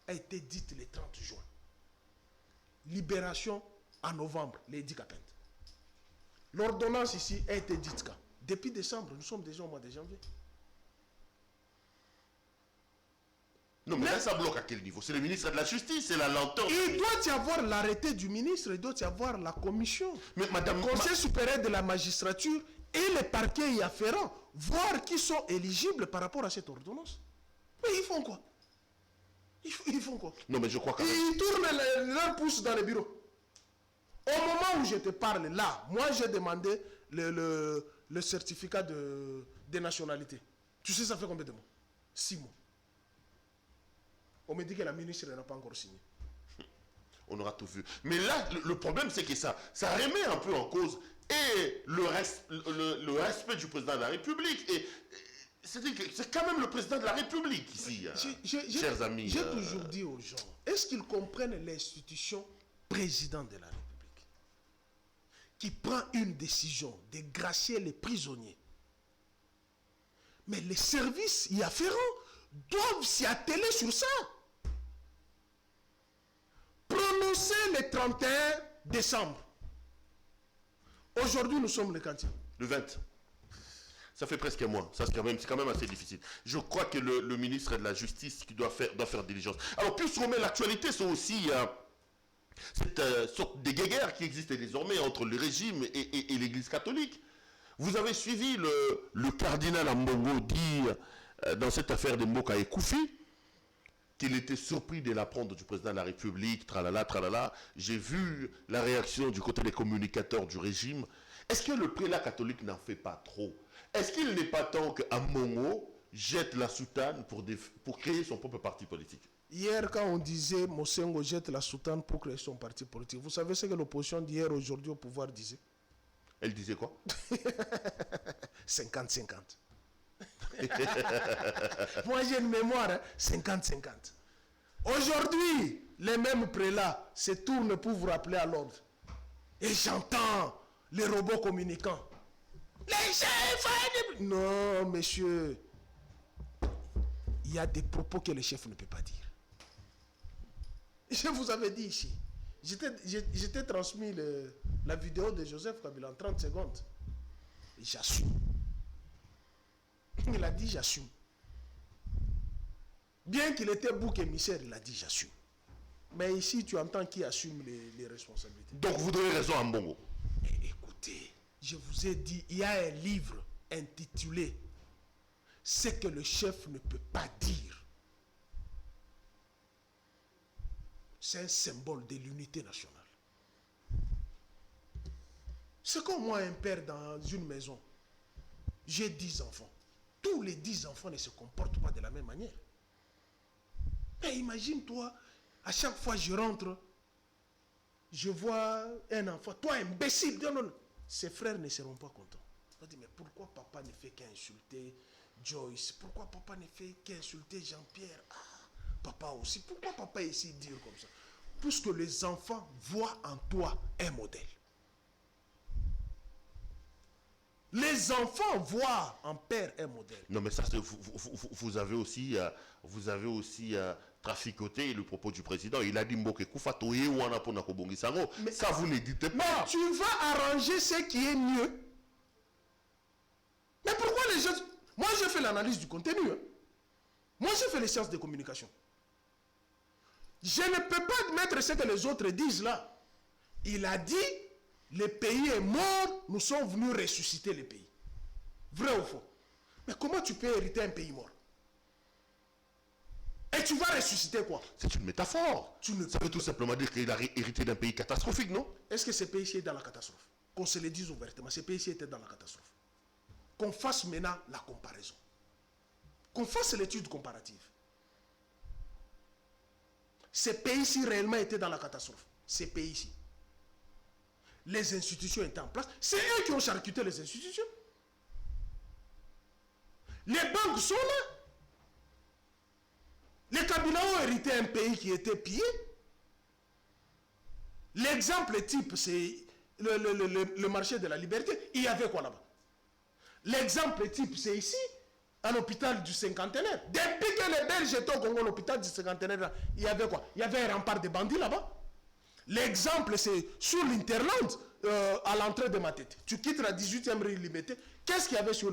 a été dite le 30 juin. Libération en novembre, les 10 Capent. L'ordonnance ici a été dite quand? Depuis décembre, nous sommes déjà au mois de janvier. Non, mais là, ça bloque à quel niveau? C'est le ministre de la Justice, c'est la lenteur. Il doit y avoir l'arrêté du ministre, il doit y avoir la commission. Mais madame... Le Conseil supérieur de la magistrature et les parquets y afférents, voir qui sont éligibles par rapport à cette ordonnance. Mais ils font quoi? Ils font quoi? Non, mais je crois que... Ils tournent leur pouce dans les bureaux. Au moment où je te parle, là, moi j'ai demandé le certificat de nationalité. Tu sais, ça fait combien de mois? 6 mois. On me dit que la ministre n'a pas encore signé. On aura tout vu. Mais là, le problème, c'est que ça remet un peu en cause et le respect du président de la République. Et c'est quand même le président de la République ici, chers amis. J'ai toujours dit aux gens, est-ce qu'ils comprennent l'institution président de la République qui prend une décision de gracier les prisonniers? Mais les services y afférents doivent s'y atteler sur ça. Prononcé le 31 décembre. Aujourd'hui, nous sommes le quantième. Le 20. Ça fait presque un mois. C'est quand même assez difficile. Je crois que le ministre de la Justice qui doit faire diligence. Alors, plus on met l'actualité, c'est aussi cette sorte de guéguerre qui existe désormais entre le régime et l'Église catholique. Vous avez suivi le cardinal Ambongo dire dans cette affaire de Mboka et Koufi qu'il était surpris de l'apprendre du président de la République, tralala, tralala. J'ai vu la réaction du côté des communicateurs du régime. Est-ce que le prélat catholique n'en fait pas trop? Est-ce qu'il n'est pas temps qu'Ambongo jette la soutane pour créer son propre parti politique? Hier, quand on disait Mosengo jette la soutane pour créer son parti politique, vous savez ce que l'opposition d'hier, aujourd'hui, au pouvoir disait? Elle disait quoi? 50-50. Moi j'ai une mémoire, 50-50. Aujourd'hui, les mêmes prélats se tournent pour vous rappeler à l'ordre. Et j'entends les robots communicants. Les chefs! Non, monsieur. Il y a des propos que le chef ne peut pas dire. Je vous avais dit ici. J'étais transmis la vidéo de Joseph Kabila en 30 secondes. Et j'assume. Il a dit j'assume. Bien qu'il était bouc émissaire, il a dit j'assume. Mais ici, tu entends qui assume les responsabilités. Donc vous donnez raison à Mbongo. Écoutez, je vous ai dit, il y a un livre intitulé « Ce que le chef ne peut pas dire ». C'est un symbole de l'unité nationale. C'est comme moi, un père dans une maison. J'ai 10 enfants. Tous les 10 enfants ne se comportent pas de la même manière. Mais imagine-toi, à chaque fois que je rentre, je vois un enfant, toi imbécile, non. Ses frères ne seront pas contents. On dit, mais pourquoi papa ne fait qu'insulter Joyce? Pourquoi papa ne fait qu'insulter Jean-Pierre? Papa aussi. Pourquoi papa ici dire comme ça? Puisque les enfants voient en toi un modèle. Les enfants voient en père un modèle. Non, mais ça, vous avez aussi traficoté le propos du président. Il a dit Mboke Koufatoye ou Anapona Kobongisango. Mais ça, vous ne dites pas. Mais tu vas arranger ce qui est mieux. Mais pourquoi les gens... Moi, je fais l'analyse du contenu. Hein. Moi, je fais les sciences de communication. Je ne peux pas mettre ce que les autres disent là. Il a dit... Le pays est mort, nous sommes venus ressusciter le pays. Vrai ou faux? Mais comment tu peux hériter un pays mort? Et tu vas ressusciter quoi? C'est une métaphore. Ça veut tout simplement dire qu'il a hérité d'un pays catastrophique, non? Est-ce que ce pays-ci est dans la catastrophe? Qu'on se le dise ouvertement, ce pays-ci était dans la catastrophe. Qu'on fasse maintenant la comparaison. Qu'on fasse l'étude comparative. Ces pays-ci réellement étaient dans la catastrophe. Ces pays-ci. Les institutions étaient en place. C'est eux qui ont charcuté les institutions. Les banques sont là. Les Kabila ont hérité un pays qui était pillé. L'exemple type, c'est le marché de la liberté. Il y avait quoi là-bas? L'exemple type, c'est ici, à l'hôpital du cinquantenaire. Depuis que les Belges étaient au Congo, l'hôpital du cinquantenaire, il y avait quoi? Il y avait un rempart de bandits là-bas. L'exemple, c'est sur l'Interland, à l'entrée de ma tête. Tu quittes la 18e rue Liberté. Qu'est-ce qu'il y avait sur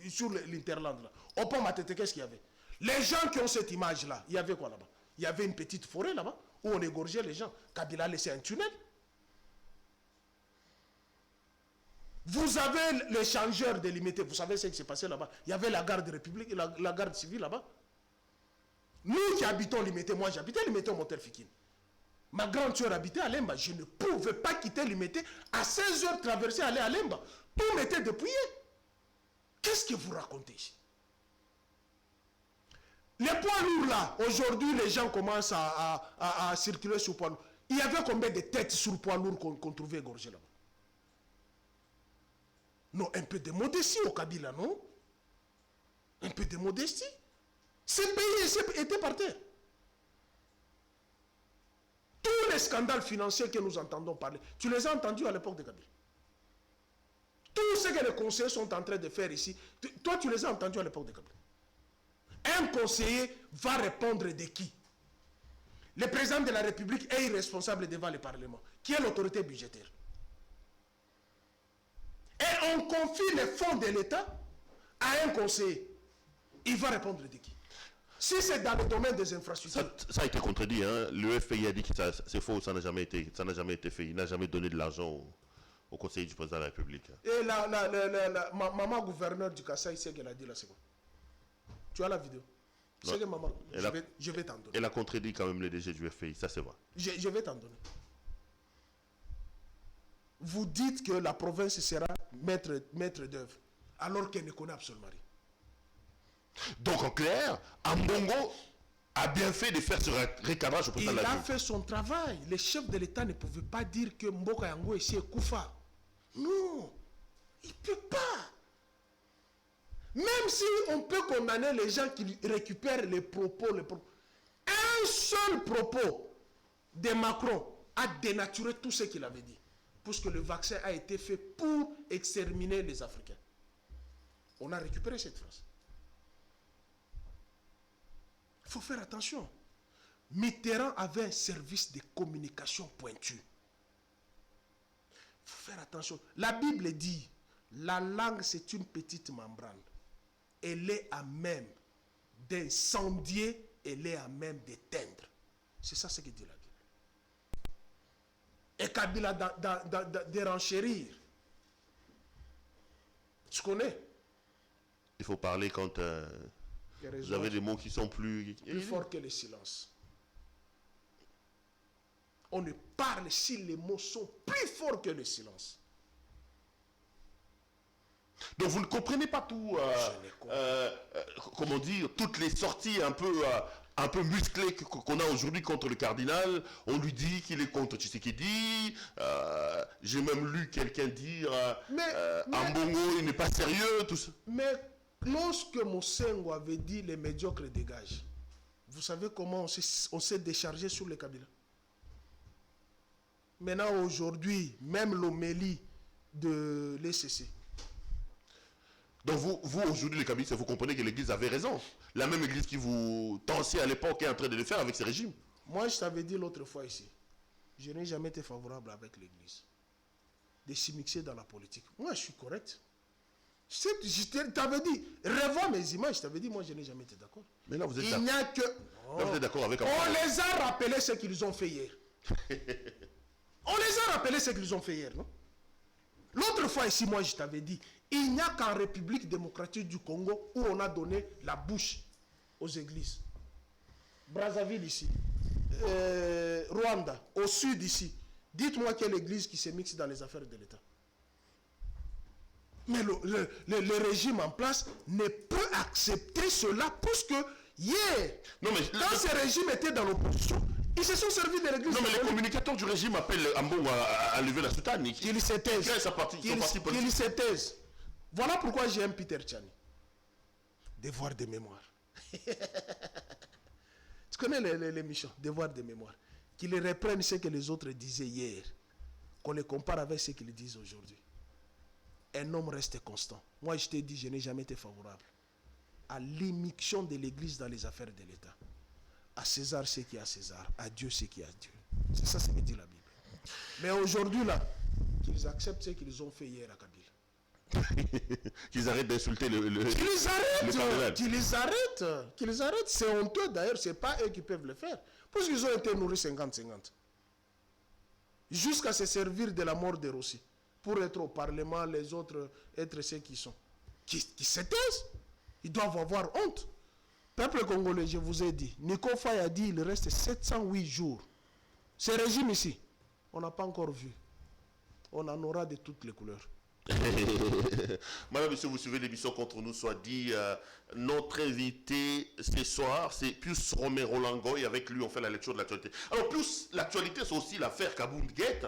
sur l'Interland là? Au pont Matete, qu'est-ce qu'il y avait? Les gens qui ont cette image-là, il y avait quoi là-bas? Il y avait une petite forêt là-bas, où on égorgeait les gens. Kabila a laissé un tunnel. Vous avez l'échangeur délimité, vous savez ce qui s'est passé là-bas. Il y avait la garde république, la garde civile là-bas. Nous qui habitons Limité, moi j'habitais Limité au Motel Fikine. Ma grande soeur habitait à Lemba. Je ne pouvais pas quitter Limité. À 16 heures traverser, aller à Lemba. Tout m'était dépouillé. Qu'est-ce que vous racontez ici? Les poids lourds là, aujourd'hui les gens commencent à circuler sur poids lourds. Il y avait combien de têtes sur poids lourds qu'on trouvait égorgées là-bas? Non, un peu de modestie au Kabila, non? Un peu de modestie. Ces pays étaient par terre. Tous les scandales financiers que nous entendons parler, tu les as entendus à l'époque de Kabila. Tout ce que les conseillers sont en train de faire ici, toi tu les as entendus à l'époque de Kabila. Un conseiller va répondre de qui? Le président de la République est irresponsable devant le Parlement, qui est l'autorité budgétaire. Et on confie les fonds de l'État à un conseiller. Il va répondre de qui? Si c'est dans le domaine des infrastructures. Ça a été contredit. Hein? Le FPI a dit que c'est faux, ça n'a jamais été fait. Il n'a jamais donné de l'argent au conseiller du président de la République. Et maman gouverneur du Kasaï, c'est qu'elle a dit là, c'est quoi? Tu as la vidéo? C'est que maman, je vais t'en donner. Elle a contredit quand même le DG du FPI, ça c'est vrai. Je vais t'en donner. Vous dites que la province sera maître d'œuvre, alors qu'elle ne connaît absolument rien. Donc en clair, Ambongo a bien fait de faire ce recadrage au président de la République. Il a fait son travail. Les chefs de l'État ne pouvaient pas dire que Mboka Yango est chez Koufa. Non, il ne peut pas. Même si on peut condamner les gens qui récupèrent les propos. Un seul propos de Macron a dénaturé tout ce qu'il avait dit. Puisque le vaccin a été fait pour exterminer les Africains. On a récupéré cette phrase. Il faut faire attention. Mitterrand avait un service de communication pointu. Il faut faire attention. La Bible dit, la langue c'est une petite membrane. Elle est à même d'incendier, elle est à même d'éteindre. C'est ça ce que dit la Bible. Et Kabila de renchérir. Tu connais? Il faut parler quand vous avez des mots qui sont plus forts que le silence. On ne parle si les mots sont plus forts que le silence. Donc vous ne comprenez pas tout, comment dire, toutes les sorties un peu musclées qu'on a aujourd'hui contre le cardinal. On lui dit qu'il est contre Tshisekedi. J'ai même lu quelqu'un dire Ambongo, il n'est pas sérieux, tout ça. Mais lorsque Mosengo avait dit les médiocres dégagent, vous savez comment on s'est déchargé sur les Kabila? Maintenant, aujourd'hui, même l'homélie de l'ECC. Donc vous aujourd'hui, les Kabylistes, vous comprenez que l'Église avait raison. La même Église qui vous tensait à l'époque est en train de le faire avec ces régimes. Moi, je t'avais dit l'autre fois ici, je n'ai jamais été favorable avec l'Église de s'immiscer dans la politique. Moi, je suis correct. Je t'avais dit, revois mes images, je t'avais dit, moi, je n'ai jamais été d'accord. Mais là, vous êtes d'accord. Il n'y a que... Là, vous êtes d'accord avec... On les a rappelés ce qu'ils ont fait hier. On les a rappelés ce qu'ils ont fait hier, non? L'autre fois ici, moi, je t'avais dit, il n'y a qu'en République démocratique du Congo où on a donné la bouche aux églises. Brazzaville ici, Rwanda, au sud ici. Dites-moi quelle église qui se mixe dans les affaires de l'État. Mais le régime en place ne peut accepter cela puisque Hier, non, mais quand ce régime était dans l'opposition, ils se sont servis de l'église. Non, mais les communicateurs du régime appellent Ambon à lever la soutane. Qu'il se taise. Qu'il se taise. Voilà pourquoi j'aime Peter Tchani. Devoir de mémoire. Tu connais l'émission Devoir de mémoire. Qu'ils reprennent ce que les autres disaient hier. Qu'on les compare avec ce qu'ils disent aujourd'hui. Un homme reste constant. Moi, je t'ai dit, je n'ai jamais été favorable à l'immixtion de l'Église dans les affaires de l'État. À César ce qui est à César, à Dieu ce qui est à Dieu. C'est ça ce que dit la Bible. Mais aujourd'hui, là, qu'ils acceptent ce qu'ils ont fait hier à Kabila. Qu'ils arrêtent d'insulter le qu'ils arrêtent. C'est honteux d'ailleurs, ce n'est pas eux qui peuvent le faire. Parce qu'ils ont été nourris 50-50. Jusqu'à se servir de la mort de Rossi. Pour être au Parlement, les autres être ceux qui sont. Qui se taisent. Ils doivent avoir honte. Peuple congolais, je vous ai dit, Nico Faye a dit il reste 708 jours. Ce régime ici, on n'a pas encore vu. On en aura de toutes les couleurs. Madame, monsieur, vous suivez l'émission Contre nous, soit dit. Notre invité ce soir, c'est Pius Romero Lango, et avec lui, on fait la lecture de l'actualité. Alors, Pius, l'actualité, c'est aussi l'affaire Kabound Gate.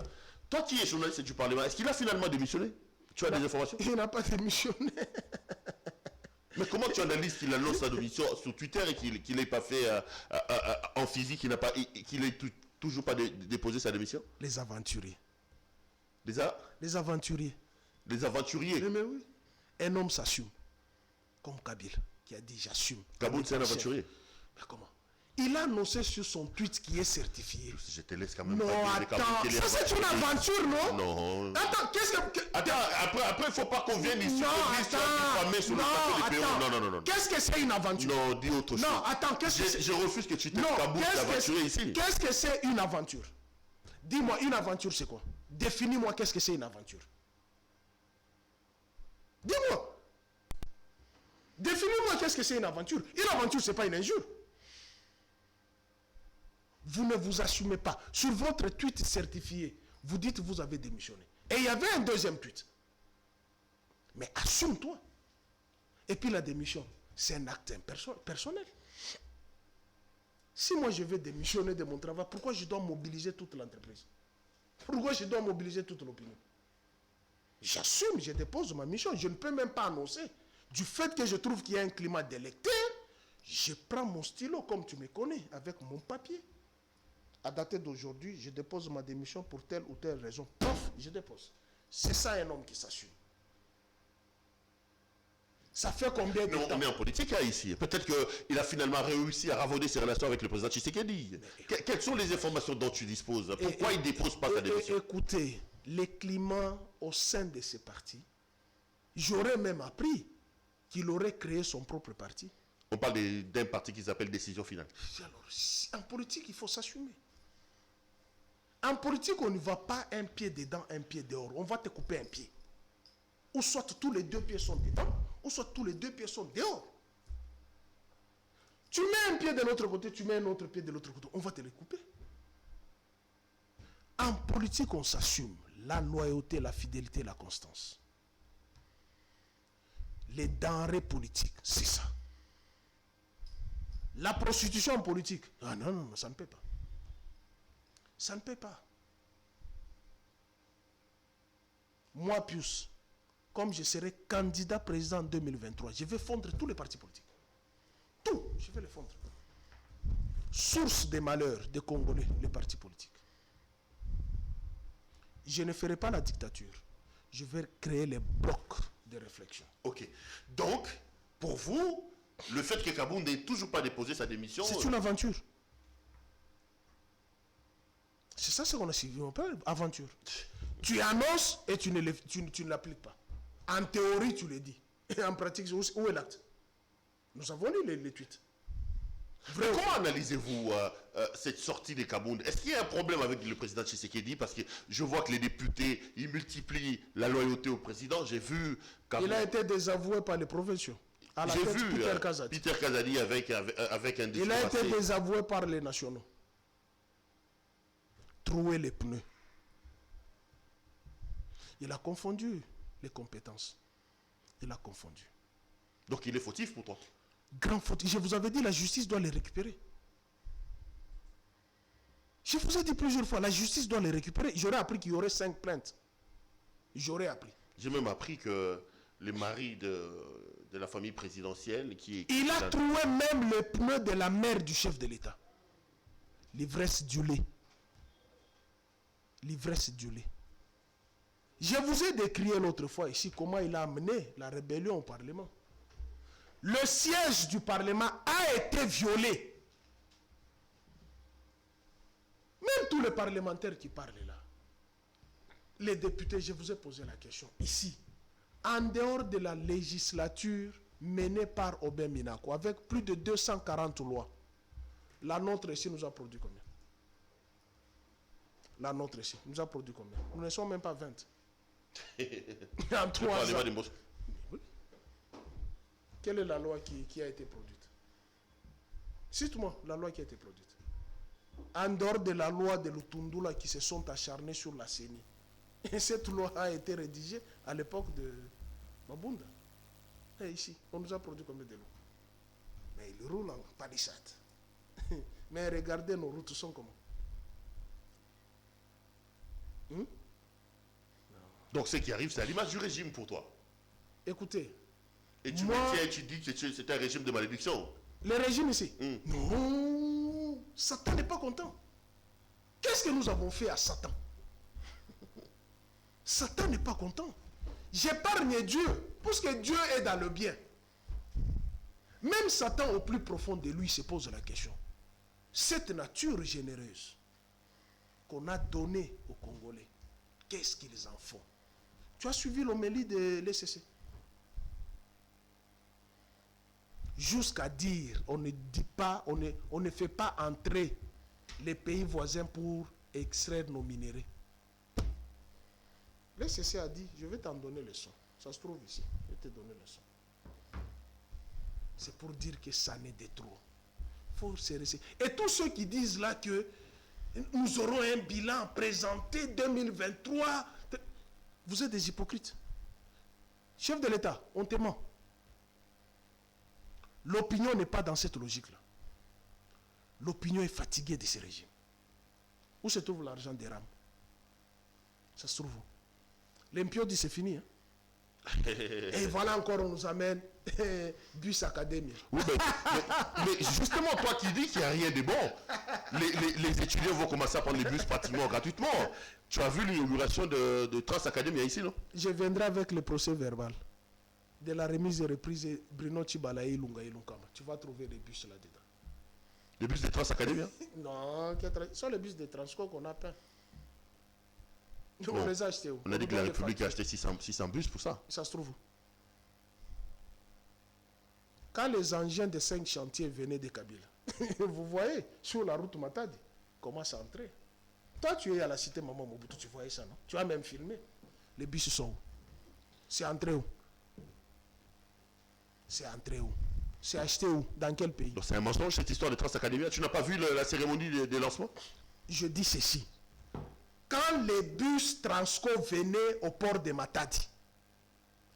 Toi qui es journaliste du Parlement, est-ce qu'il a finalement démissionné? Tu as des informations? Il n'a pas démissionné. Mais comment tu analyses qu'il annonce sa démission sur Twitter et qu'il n'ait pas fait en physique, qu'il n'ait toujours pas déposé sa démission? Les aventuriers. Les aventuriers. Les aventuriers. Mais oui. Un homme s'assume. Comme Kabila, qui a dit j'assume. Kabound, c'est un aventurier. Mais comment? Il a annoncé sur son tweet qui est certifié. Je te laisse quand même. Non, attends, ça c'est une aventure, non? Non. Attends, qu'est-ce que... Attends, après, il ne faut pas qu'on vienne ici. Non, attends. Non. Qu'est-ce que c'est une aventure? Non, dis autre chose. Non, attends, qu'est-ce que c'est? Je refuse que tu traites Kabound d'aventurier ici. Qu'est-ce que c'est une aventure? Dis-moi, une aventure c'est quoi? Définis-moi qu'est-ce que c'est une aventure. Dis-moi. Définis-moi qu'est-ce que c'est une aventure. Une aventure, ce n'est pas une injure. Vous ne vous assumez pas. Sur votre tweet certifié, vous dites que vous avez démissionné. Et il y avait un deuxième tweet. Mais assume-toi. Et puis la démission, c'est un acte personnel. Si moi je veux démissionner de mon travail, pourquoi je dois mobiliser toute l'entreprise? Pourquoi je dois mobiliser toute l'opinion? J'assume, je dépose ma mission. Je ne peux même pas annoncer. Du fait que je trouve qu'il y a un climat d'électeur, je prends mon stylo, comme tu me connais, avec mon papier. À dater d'aujourd'hui, je dépose ma démission pour telle ou telle raison. Pof, je dépose. C'est ça un homme qui s'assume. Ça fait combien de temps? On est en politique là, ici. Peut-être qu'il a finalement réussi à ravauder ses relations avec le président Tshisekedi. Quelles sont les informations dont tu disposes? Pourquoi il ne dépose pas sa démission? Écoutez, les climats au sein de ces partis, j'aurais même appris qu'il aurait créé son propre parti. On parle d'un parti qui s'appelle Décision Finale. Alors, en politique, il faut s'assumer. En politique, on ne va pas un pied dedans, un pied dehors. On va te couper un pied. Ou soit tous les deux pieds sont dedans, ou soit tous les deux pieds sont dehors. Tu mets un pied de l'autre côté, tu mets un autre pied de l'autre côté. On va te les couper. En politique, on s'assume. La loyauté, la fidélité, la constance. Les denrées politiques, c'est ça. La prostitution en politique, ah non, ça ne peut pas. Ça ne peut pas. Moi, Pius, comme je serai candidat président en 2023, je vais fondre tous les partis politiques. Tout, je vais les fondre. Source des malheurs des Congolais, les partis politiques. Je ne ferai pas la dictature. Je vais créer les blocs de réflexion. Ok. Donc, pour vous, le fait que Kabound n'ait toujours pas déposé sa démission... C'est une aventure. C'est ça ce qu'on a suivi. On parle aventure. Tu annonces et tu ne l'appliques pas. En théorie, tu le dis. Et en pratique, où est l'acte? Nous avons lu les tweets. Comment analysez-vous cette sortie de Kabound? Est-ce qu'il y a un problème avec le président Tshisekedi? Parce que je vois que les députés, ils multiplient la loyauté au président. J'ai vu... Il a été désavoué par les provinciaux. J'ai vu Peter Kazadi avec un discours. Il a été désavoué par les nationaux. Trouer les pneus. Il a confondu les compétences. Il a confondu. Donc il est fautif pour toi? Grand faute. Je vous avais dit, la justice doit les récupérer. Je vous ai dit plusieurs fois, la justice doit les récupérer. J'aurais appris qu'il y aurait 5 plaintes. J'aurais appris. J'ai même appris que le mari de la famille présidentielle Il a trouvé même le pneu de la mère du chef de l'État. L'ivresse du lait. L'ivresse du lait. Je vous ai décrit l'autre fois ici comment il a amené la rébellion au Parlement. Le siège du Parlement a été violé. Même tous les parlementaires qui parlent là, les députés, je vous ai posé la question, ici, en dehors de la législature menée par Aubin Minaku, avec plus de 240 lois, la nôtre ici nous a produit combien? La nôtre ici nous a produit combien? Nous ne sommes même pas 20. En 3 ans. Oui. Quelle est la loi qui a été produite? Cite-moi la loi qui a été produite. En dehors de la loi de Lutundula qui se sont acharnés sur la CENI. Et cette loi a été rédigée à l'époque de Mabunda. Et ici, on nous a produit combien de lois? Mais ils roulent en palissade. Mais regardez, nos routes sont comment? Donc ce qui arrive, c'est à l'image du régime pour toi. Écoutez. Et tu dis que c'est un régime de malédiction. Le régime ici? Non. Satan n'est pas content. Qu'est-ce que nous avons fait à Satan? Satan n'est pas content. J'épargne Dieu, puisque Dieu est dans le bien. Même Satan, au plus profond de lui, se pose la question. Cette nature généreuse qu'on a donnée aux Congolais, qu'est-ce qu'ils en font? Tu as suivi l'homélie de l'ECC? Jusqu'à dire, on ne dit pas, on ne fait pas entrer les pays voisins pour extraire nos minéraux. L'ECC a dit, je vais t'en donner le son. Ça se trouve ici, je vais te donner le son. C'est pour dire que ça n'est de trop. Faut se rester. Et tous ceux qui disent là que nous aurons un bilan présenté 2023, vous êtes des hypocrites. Chef de l'État, on te ment. L'opinion n'est pas dans cette logique-là. L'opinion est fatiguée de ce régime. Où se trouve l'argent des rames? Ça se trouve où? L'impio dit c'est fini. Hein? Et voilà encore, on nous amène bus académie. Oui, mais justement, toi qui dis qu'il n'y a rien de bon, les étudiants vont commencer à prendre les bus pratiquement gratuitement. Tu as vu l'inauguration de Trans Académie ici, non? Je viendrai avec le procès verbal de la remise et reprise Bruno Chibalaï Lunga et Lunkama. Tu vas trouver les bus là-dedans. Les bus de Trans Académie? Non, ce sont les bus de Transco qu'on a peint. On les a achetés où? On a dit que la République a acheté 600 bus pour ça. Ça se trouve où? Quand les engins de 5 chantiers venaient de Kabila, vous voyez, sur la route Matadi, comment ça entrait? Toi, tu es à la cité Maman Mobutu, tu voyais ça, non? Tu as même filmé. Les bus sont où? C'est entré où? C'est entré où? C'est acheté où? Dans quel pays? Donc c'est un mensonge cette histoire de Trans Académie. Tu n'as pas vu la cérémonie de lancement? Je dis ceci. Quand les bus Transco venaient au port de Matadi,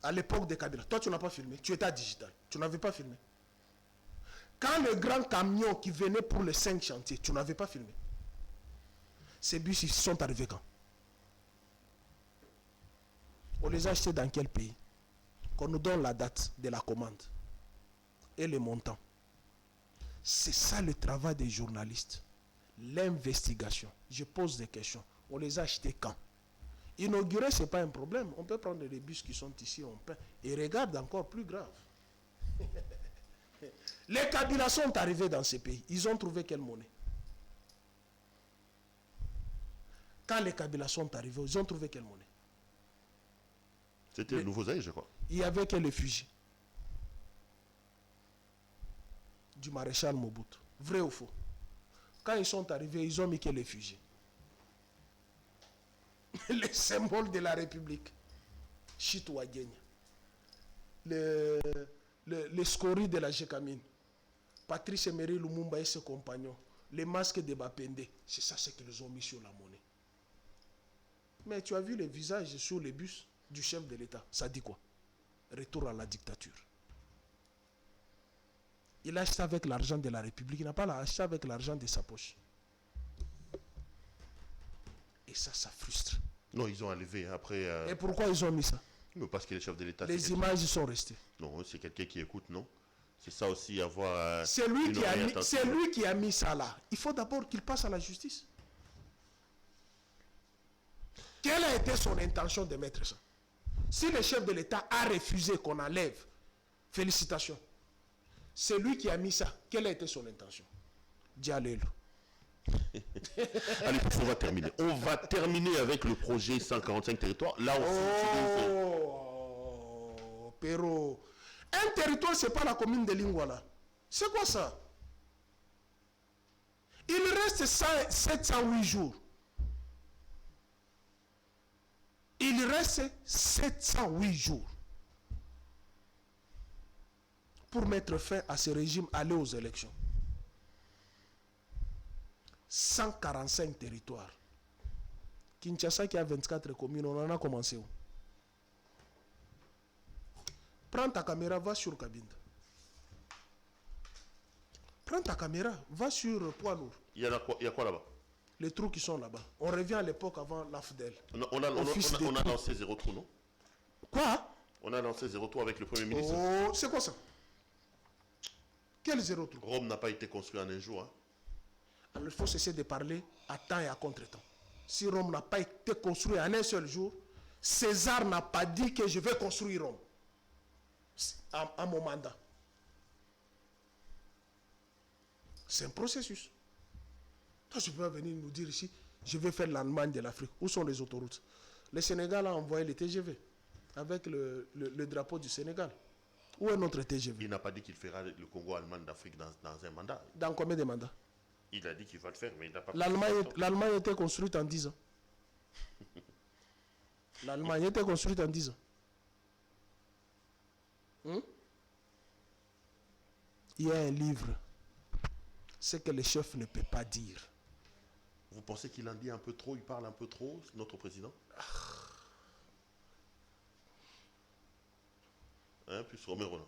à l'époque de Kabila, toi tu n'as pas filmé, tu étais à Digital, tu n'avais pas filmé. Quand le grand camion qui venait pour les 5 chantiers, tu n'avais pas filmé. Ces bus, ils sont arrivés quand? On les a achetés dans quel pays? Qu'on nous donne la date de la commande et le montant. C'est ça le travail des journalistes. L'investigation. Je pose des questions. On les a achetés quand? Inaugurer, ce n'est pas un problème. On peut prendre les bus qui sont ici, on peint. Et regarde, encore plus grave. Les Kabila sont arrivés dans ces pays. Ils ont trouvé quelle monnaie? Quand les Kabila sont arrivés, ils ont trouvé quelle monnaie? C'était le nouveau Zaïre, je crois. Il y avait quel effigie? Du maréchal Mobutu. Vrai ou faux? Quand ils sont arrivés, ils ont mis quel effigie? Les symboles de la République. Chitouagenya. Les scories de la Jekamine. Patrice Emery Lumumba et ses compagnons. Les masques de Bapende. C'est ça ce qu'ils ont mis sur la monnaie. Mais tu as vu les visages sur les bus du chef de l'État. Ça dit quoi? Retour à la dictature. Il a acheté avec l'argent de la République. Il n'a pas acheté avec l'argent de sa poche. Et ça frustre. Non, ils ont enlevé après. Et pourquoi ils ont mis ça? Parce que les chefs de l'État. Les images sont restées. Non, c'est quelqu'un qui écoute, non? C'est ça aussi, avoir. C'est lui qui a mis ça là. Il faut d'abord qu'il passe à la justice. Quelle a été son intention de mettre ça? Si le chef de l'État a refusé qu'on enlève, félicitations. C'est lui qui a mis ça. Quelle a été son intention? Dialelo. Allez, on va terminer. On va terminer avec le projet 145 territoires. Là aussi, Pero. Un territoire, c'est pas la commune de Lingwala. C'est quoi ça? Il reste 708 jours. Il reste 708 jours pour mettre fin à ce régime, aller aux élections. 145 territoires. Kinshasa qui a 24 communes, on en a commencé où? Prends ta caméra, va sur Cabinda. Prends ta caméra, va sur Poids Lourd. Il y a quoi là-bas? Les trous qui sont là-bas. On revient à l'époque avant l'AFDEL. On a lancé 0 trou, non? Quoi? On a lancé 0 trou avec le Premier ministre. Oh, c'est quoi ça? Quel 0 trou? Rome n'a pas été construit en un jour. Hein? Alors il faut cesser de parler à temps et à contre-temps. Si Rome n'a pas été construit en un seul jour, César n'a pas dit que je vais construire Rome à mon mandat. C'est un processus. Toi, tu peux venir nous dire ici, je vais faire l'Allemagne de l'Afrique. Où sont les autoroutes? Le Sénégal a envoyé les TGV avec le drapeau du Sénégal. Où est notre TGV? Il n'a pas dit qu'il fera le Congo allemand d'Afrique dans un mandat. Dans combien de mandats? Il a dit qu'il va le faire, mais il n'a pas... L'Allemagne a été construite en 10 ans. L'Allemagne a été construite en 10 ans. Il y a un livre. Ce que le chef ne peut pas dire. Vous pensez qu'il en dit un peu trop, il parle un peu trop, notre président? Hein, puis Romero, là.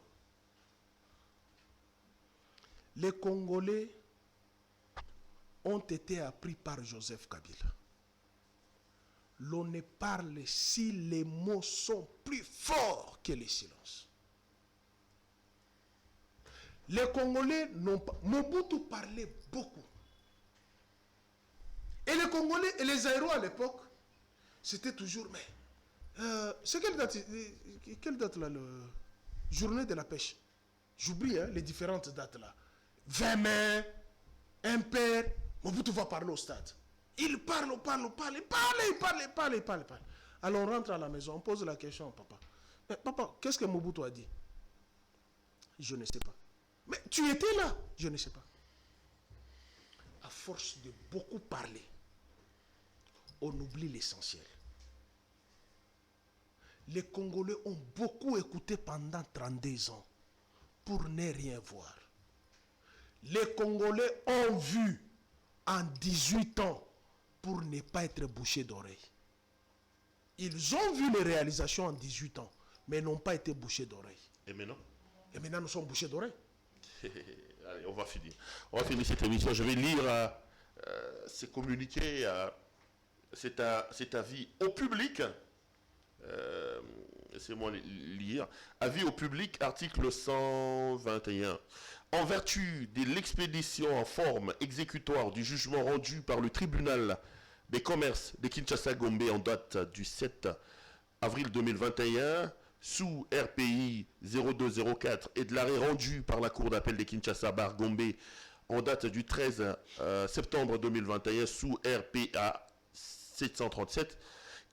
Les Congolais ont été appris par Joseph Kabila. L'on ne parle si les mots sont plus forts que les silences. Les Congolais n'ont pas... Mobutu parlait beaucoup. Et les Congolais et les Aéros à l'époque, c'était toujours... Mais, c'est quelle date là, journée de la pêche? J'oublie les différentes dates là. 20 mai, impair, Mobutu va parler au stade. Il parle. Alors on rentre à la maison, on pose la question à papa. Mais papa, qu'est-ce que Mobutu a dit? Je ne sais pas. Mais tu étais là? Je ne sais pas. À force de beaucoup parler, on oublie l'essentiel. Les Congolais ont beaucoup écouté pendant 32 ans pour ne rien voir. Les Congolais ont vu en 18 ans pour ne pas être bouchés d'oreilles. Ils ont vu les réalisations en 18 ans, mais n'ont pas été bouchés d'oreilles. Et maintenant? Et maintenant, nous sommes bouchés d'oreilles. Allez, on va finir. On va finir cette émission. Je vais lire ces communiqués, cet avis au public. Laissez-moi lire. Avis au public, article 121. En vertu de l'expédition en forme exécutoire du jugement rendu par le tribunal des commerces de Kinshasa-Gombe en date du 7 avril 2021, sous RPI 0204 et de l'arrêt rendu par la Cour d'appel de Kinshasa-Bar-Gombe en date du 13 septembre 2021, sous RPA 737,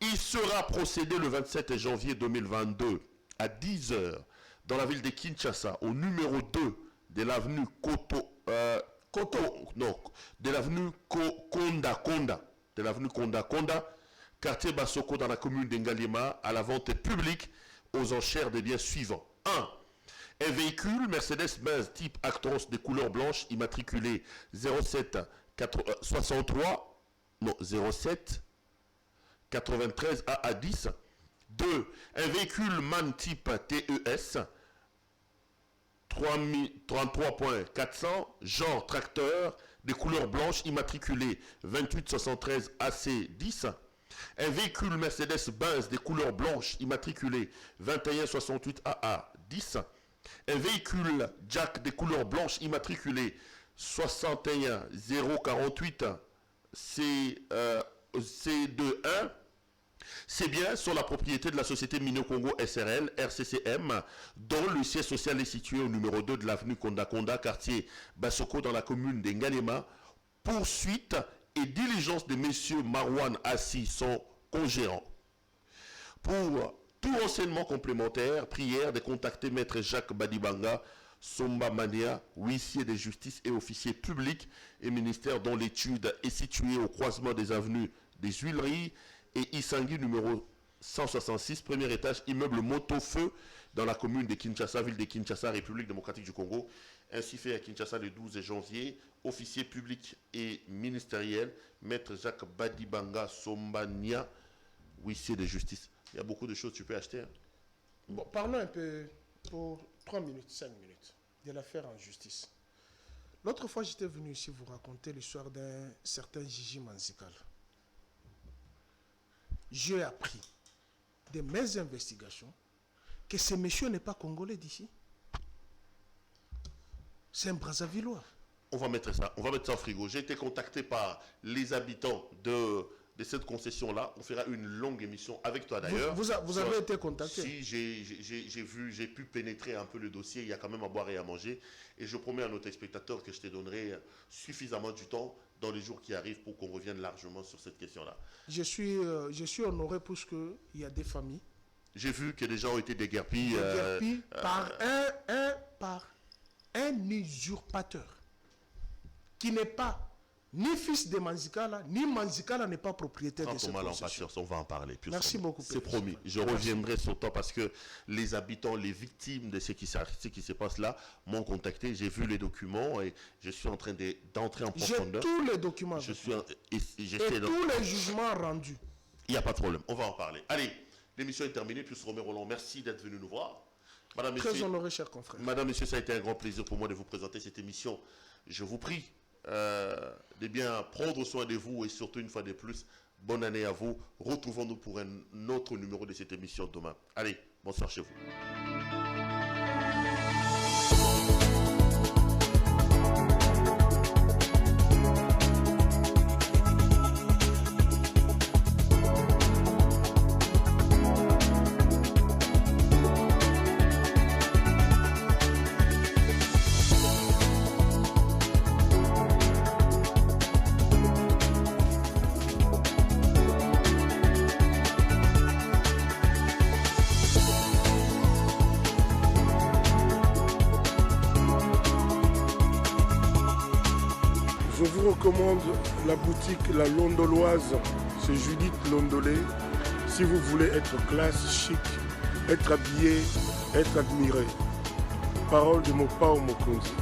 il sera procédé le 27 janvier 2022 à 10h dans la ville de Kinshasa, au numéro 2 de l'avenue Konda, quartier Basoko dans la commune d'Engalima, à la vente publique aux enchères des biens suivants. 1. Un véhicule Mercedes-Benz type Actros de couleur blanche immatriculé 07 93 AA10. 2. Un véhicule MAN type TES 33.400, genre tracteur, des couleurs blanches, immatriculé 2873 AC10. Un véhicule Mercedes-Benz des couleurs blanches, immatriculé 2168 AA10. Un véhicule Jack des couleurs blanches, immatriculé 61048 C21. C'est bien sur la propriété de la société Mino Congo SRL, RCCM, dont le siège social est situé au numéro 2 de l'avenue Konda, quartier Bassoko, dans la commune d'Engalema. Poursuite et diligence de messieurs Marwan Assi, son congérant. Pour tout renseignement complémentaire, prière de contacter Maître Jacques Badibanga, Somba Mania, huissier de justice et officier public et ministère dont l'étude est située au croisement des avenues des Huileries et Isangui numéro 166, premier étage, immeuble Moto-Feu, dans la commune de Kinshasa, ville de Kinshasa, République démocratique du Congo. Ainsi fait à Kinshasa le 12 janvier, officier public et ministériel, Maître Jacques Badibanga Sombania, huissier de justice. Il y a beaucoup de choses que tu peux acheter. Hein? Bon, parlons un peu pour 3 minutes, 5 minutes de l'affaire en justice. L'autre fois, j'étais venu ici vous raconter l'histoire d'un certain Gigi Manzikal. J'ai appris de mes investigations que ce monsieur n'est pas congolais d'ici. C'est un Brazzavillois. On va mettre ça au frigo. J'ai été contacté par les habitants de cette concession-là. On fera une longue émission avec toi d'ailleurs. Vous avez été contacté? Si, j'ai pu pénétrer un peu le dossier. Il y a quand même à boire et à manger. Et je promets à nos téléspectateurs que je te donnerai suffisamment du temps dans les jours qui arrivent pour qu'on revienne largement sur cette question-là. Je suis honoré parce qu'il y a des familles. J'ai vu que des gens ont été déguerpis. Par un usurpateur qui n'est pas ni fils de Manzikala, ni Manzikala n'est pas propriétaire de cette concession. On va en parler. Merci beaucoup. C'est promis. Je reviendrai sur toi parce que les habitants, les victimes de ce qui se passe là m'ont contacté. J'ai vu les documents et je suis en train d'entrer en profondeur. J'ai tous les documents. Et tous les jugements rendus. Il n'y a pas de problème. On va en parler. Allez, l'émission est terminée. Puis Romain Roland, merci d'être venu nous voir. Madame, Très messieurs, honoré, cher confrère. Madame, Monsieur, ça a été un grand plaisir pour moi de vous présenter cette émission. Je vous prie de bien prendre soin de vous et surtout une fois de plus, bonne année à vous. Retrouvons-nous pour un autre numéro de cette émission demain. Allez, bonsoir chez vous. Je vous recommande la boutique La Londoloise, c'est Judith Londolé. Si vous voulez être classe, chic, être habillé, être admiré. Parole de Mopao Mokonzi.